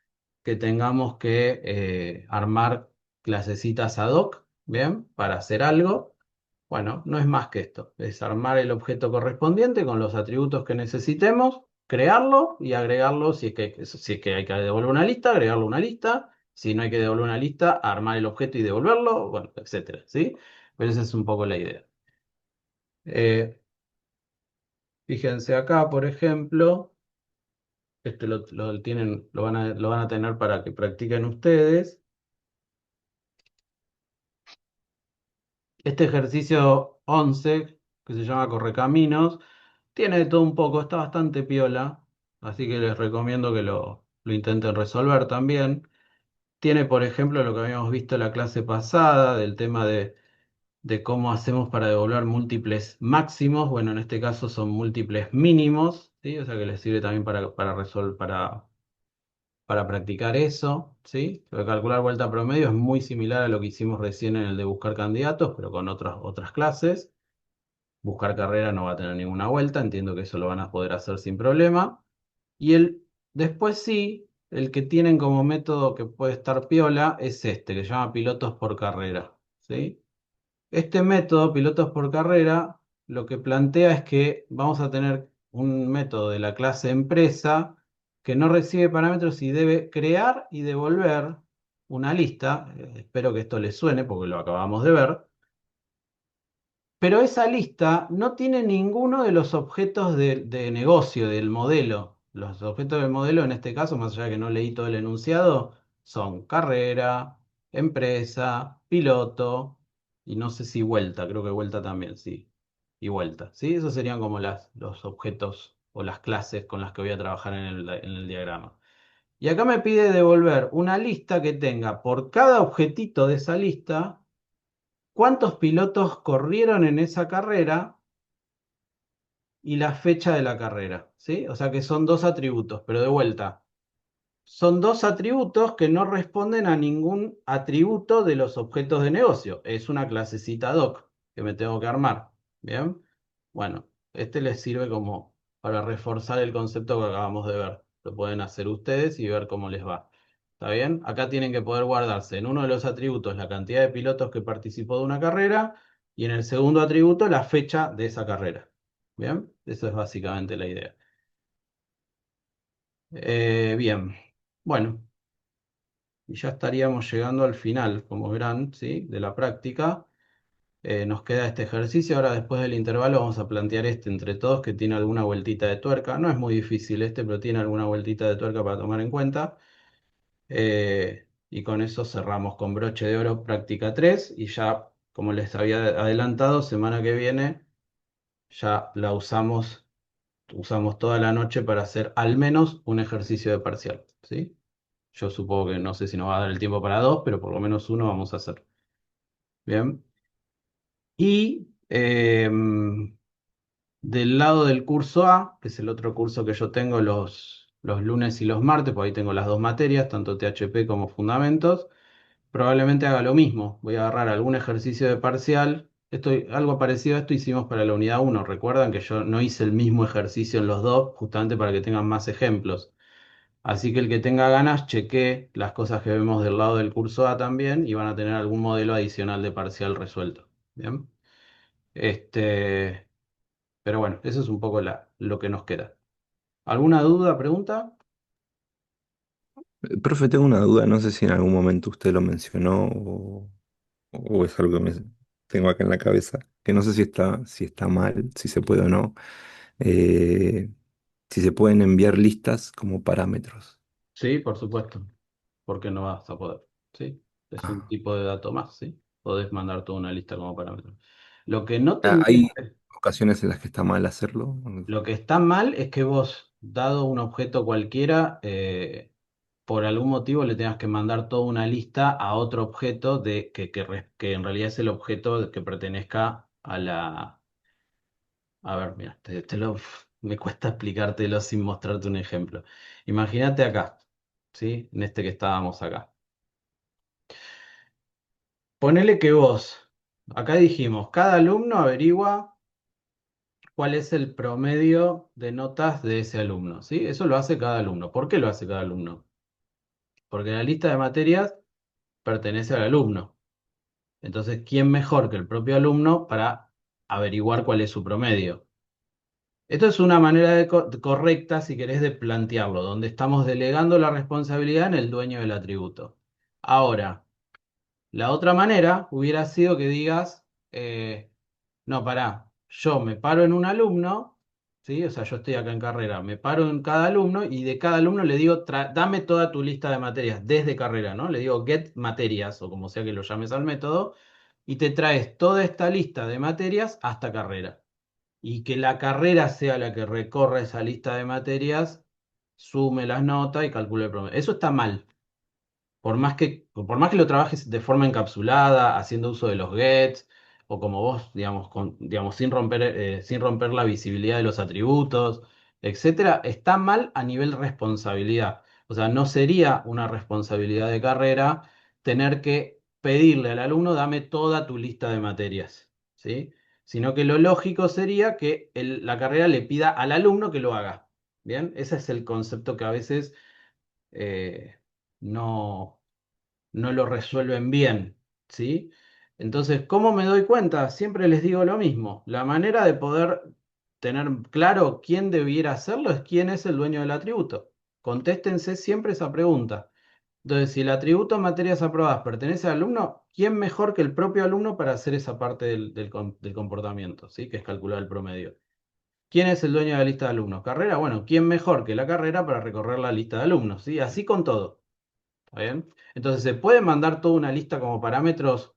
que tengamos que armar clasecitas ad hoc, ¿bien? Para hacer algo. Bueno, no es más que esto, es armar el objeto correspondiente con los atributos que necesitemos, crearlo y agregarlo si es que hay que devolver una lista, agregarlo a una lista, si no hay que devolver una lista, armar el objeto y devolverlo, bueno, etcétera, ¿sí? Pero esa es un poco la idea. Eh, Fíjense acá, por ejemplo, este lo van a tener para que practiquen ustedes. Este ejercicio 11, que se llama Correcaminos, tiene de todo un poco, está bastante piola, así que les recomiendo que lo intenten resolver también. Tiene, por ejemplo, lo que habíamos visto en la clase pasada, del tema de cómo hacemos para devolver múltiples máximos. Bueno, en este caso son múltiples mínimos, ¿sí? O sea que les sirve también para practicar eso, ¿sí? Lo de calcular vuelta promedio es muy similar a lo que hicimos recién en el de buscar candidatos, pero con otras clases. Buscar carrera no va a tener ninguna vuelta, entiendo que eso lo van a poder hacer sin problema. Y después sí, el que tienen como método que puede estar piola es este, que se llama pilotos por carrera, ¿sí? Este método, pilotos por carrera, lo que plantea es que vamos a tener un método de la clase empresa que no recibe parámetros y debe crear y devolver una lista. Espero que esto les suene porque lo acabamos de ver. Pero esa lista no tiene ninguno de los objetos de negocio del modelo. Los objetos del modelo, en este caso, más allá de que no leí todo el enunciado, son carrera, empresa, piloto y no sé si vuelta, creo que vuelta también, sí. y vuelta, ¿sí? Esos serían como los objetos o las clases con las que voy a trabajar en el diagrama. Y acá me pide devolver una lista que tenga por cada objetito de esa lista cuántos pilotos corrieron en esa carrera y la fecha de la carrera, ¿sí? O sea que son dos atributos, pero de vuelta, son dos atributos que no responden a ningún atributo de los objetos de negocio. Es una clasecita doc que me tengo que armar, ¿bien? Bueno, este les sirve como para reforzar el concepto que acabamos de ver. Lo pueden hacer ustedes y ver cómo les va. ¿Está bien? Acá tienen que poder guardarse en uno de los atributos la cantidad de pilotos que participó de una carrera y en el segundo atributo la fecha de esa carrera. ¿Bien? Eso es básicamente la idea. Bien. Bueno, y ya estaríamos llegando al final, como verán, ¿sí? De la práctica. Nos queda este ejercicio. Ahora, después del intervalo, vamos a plantear este entre todos que tiene alguna vueltita de tuerca. No es muy difícil este, pero tiene alguna vueltita de tuerca para tomar en cuenta. Y con eso cerramos con broche de oro práctica 3 y ya, como les había adelantado, semana que viene ya la usamos toda la noche para hacer al menos un ejercicio de parcial, ¿sí? Yo supongo que no sé si nos va a dar el tiempo para dos, pero por lo menos uno vamos a hacer. Bien. Y del lado del curso A, que es el otro curso que yo tengo los lunes y los martes, por ahí tengo las dos materias, tanto THP como fundamentos, probablemente haga lo mismo. Voy a agarrar algún ejercicio de parcial. Algo parecido a esto hicimos para la unidad 1. Recuerdan que yo no hice el mismo ejercicio en los dos, justamente para que tengan más ejemplos. Así que el que tenga ganas, cheque las cosas que vemos del lado del curso A también y van a tener algún modelo adicional de parcial resuelto. Bien. Este, pero bueno, eso es un poco lo que nos queda. ¿Alguna duda, pregunta? Profe, tengo una duda, no sé si en algún momento usted lo mencionó o es algo que tengo acá en la cabeza, que no sé si está mal, si se puede o no. eh, si se pueden enviar listas como parámetros. Sí, por supuesto. Porque no vas a poder. ¿Sí? Es un Ah. tipo de dato más, ¿sí? Podés mandar toda una lista como parámetro. Lo que no Hay tendría, ocasiones en las que está mal hacerlo. lo que está mal es que vos, dado un objeto cualquiera, por algún motivo le tengas que mandar toda una lista a otro objeto que en realidad es el objeto que pertenezca a la. A ver, mira, me cuesta explicártelo sin mostrarte un ejemplo. Imagínate acá, ¿sí? En este que estábamos acá. Ponele que vos, acá dijimos, cada alumno averigua cuál es el promedio de notas de ese alumno, ¿sí? Eso lo hace cada alumno. ¿Por qué lo hace cada alumno? Porque la lista de materias pertenece al alumno. Entonces, ¿quién mejor que el propio alumno para averiguar cuál es su promedio? Esto es una manera correcta, si querés, de plantearlo, donde estamos delegando la responsabilidad en el dueño del atributo. Ahora, la otra manera hubiera sido que digas, no, pará, yo me paro en un alumno, ¿sí? O sea, yo estoy acá en carrera, me paro en cada alumno y de cada alumno le digo, dame toda tu lista de materias desde carrera, ¿no? Le digo get materias o como sea que lo llames al método y te traes toda esta lista de materias hasta carrera y que la carrera sea la que recorra esa lista de materias, sume las notas y calcule el promedio. Eso está mal. Por más que lo trabajes de forma encapsulada, haciendo uso de los gets, o como vos, digamos, digamos, sin romper la visibilidad de los atributos, etcétera, está mal a nivel responsabilidad. O sea, no sería una responsabilidad de carrera tener que pedirle al alumno, dame toda tu lista de materias, ¿sí? Sino que lo lógico sería que la carrera le pida al alumno que lo haga. ¿Bien? Ese es el concepto que a veces eh, no no lo resuelven bien, ¿sí? Entonces, ¿cómo me doy cuenta? Siempre les digo lo mismo. La manera de poder tener claro quién debiera hacerlo es quién es el dueño del atributo. Contéstense siempre esa pregunta. Entonces, si el atributo en materias aprobadas pertenece al alumno, ¿quién mejor que el propio alumno para hacer esa parte del comportamiento, ¿sí? Que es calcular el promedio? ¿Quién es el dueño de la lista de alumnos? ¿Carrera? Bueno, ¿quién mejor que la carrera para recorrer la lista de alumnos? ¿Sí? Así con todo. ¿Está bien? Entonces, ¿se puede mandar toda una lista como parámetros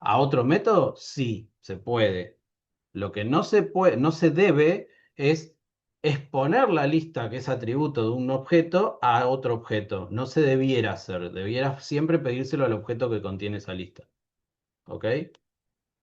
a otro método? Sí, se puede. Lo que no se puede, no se debe es exponer la lista que es atributo de un objeto a otro objeto. No se debiera hacer. Debiera siempre pedírselo al objeto que contiene esa lista. ¿Ok?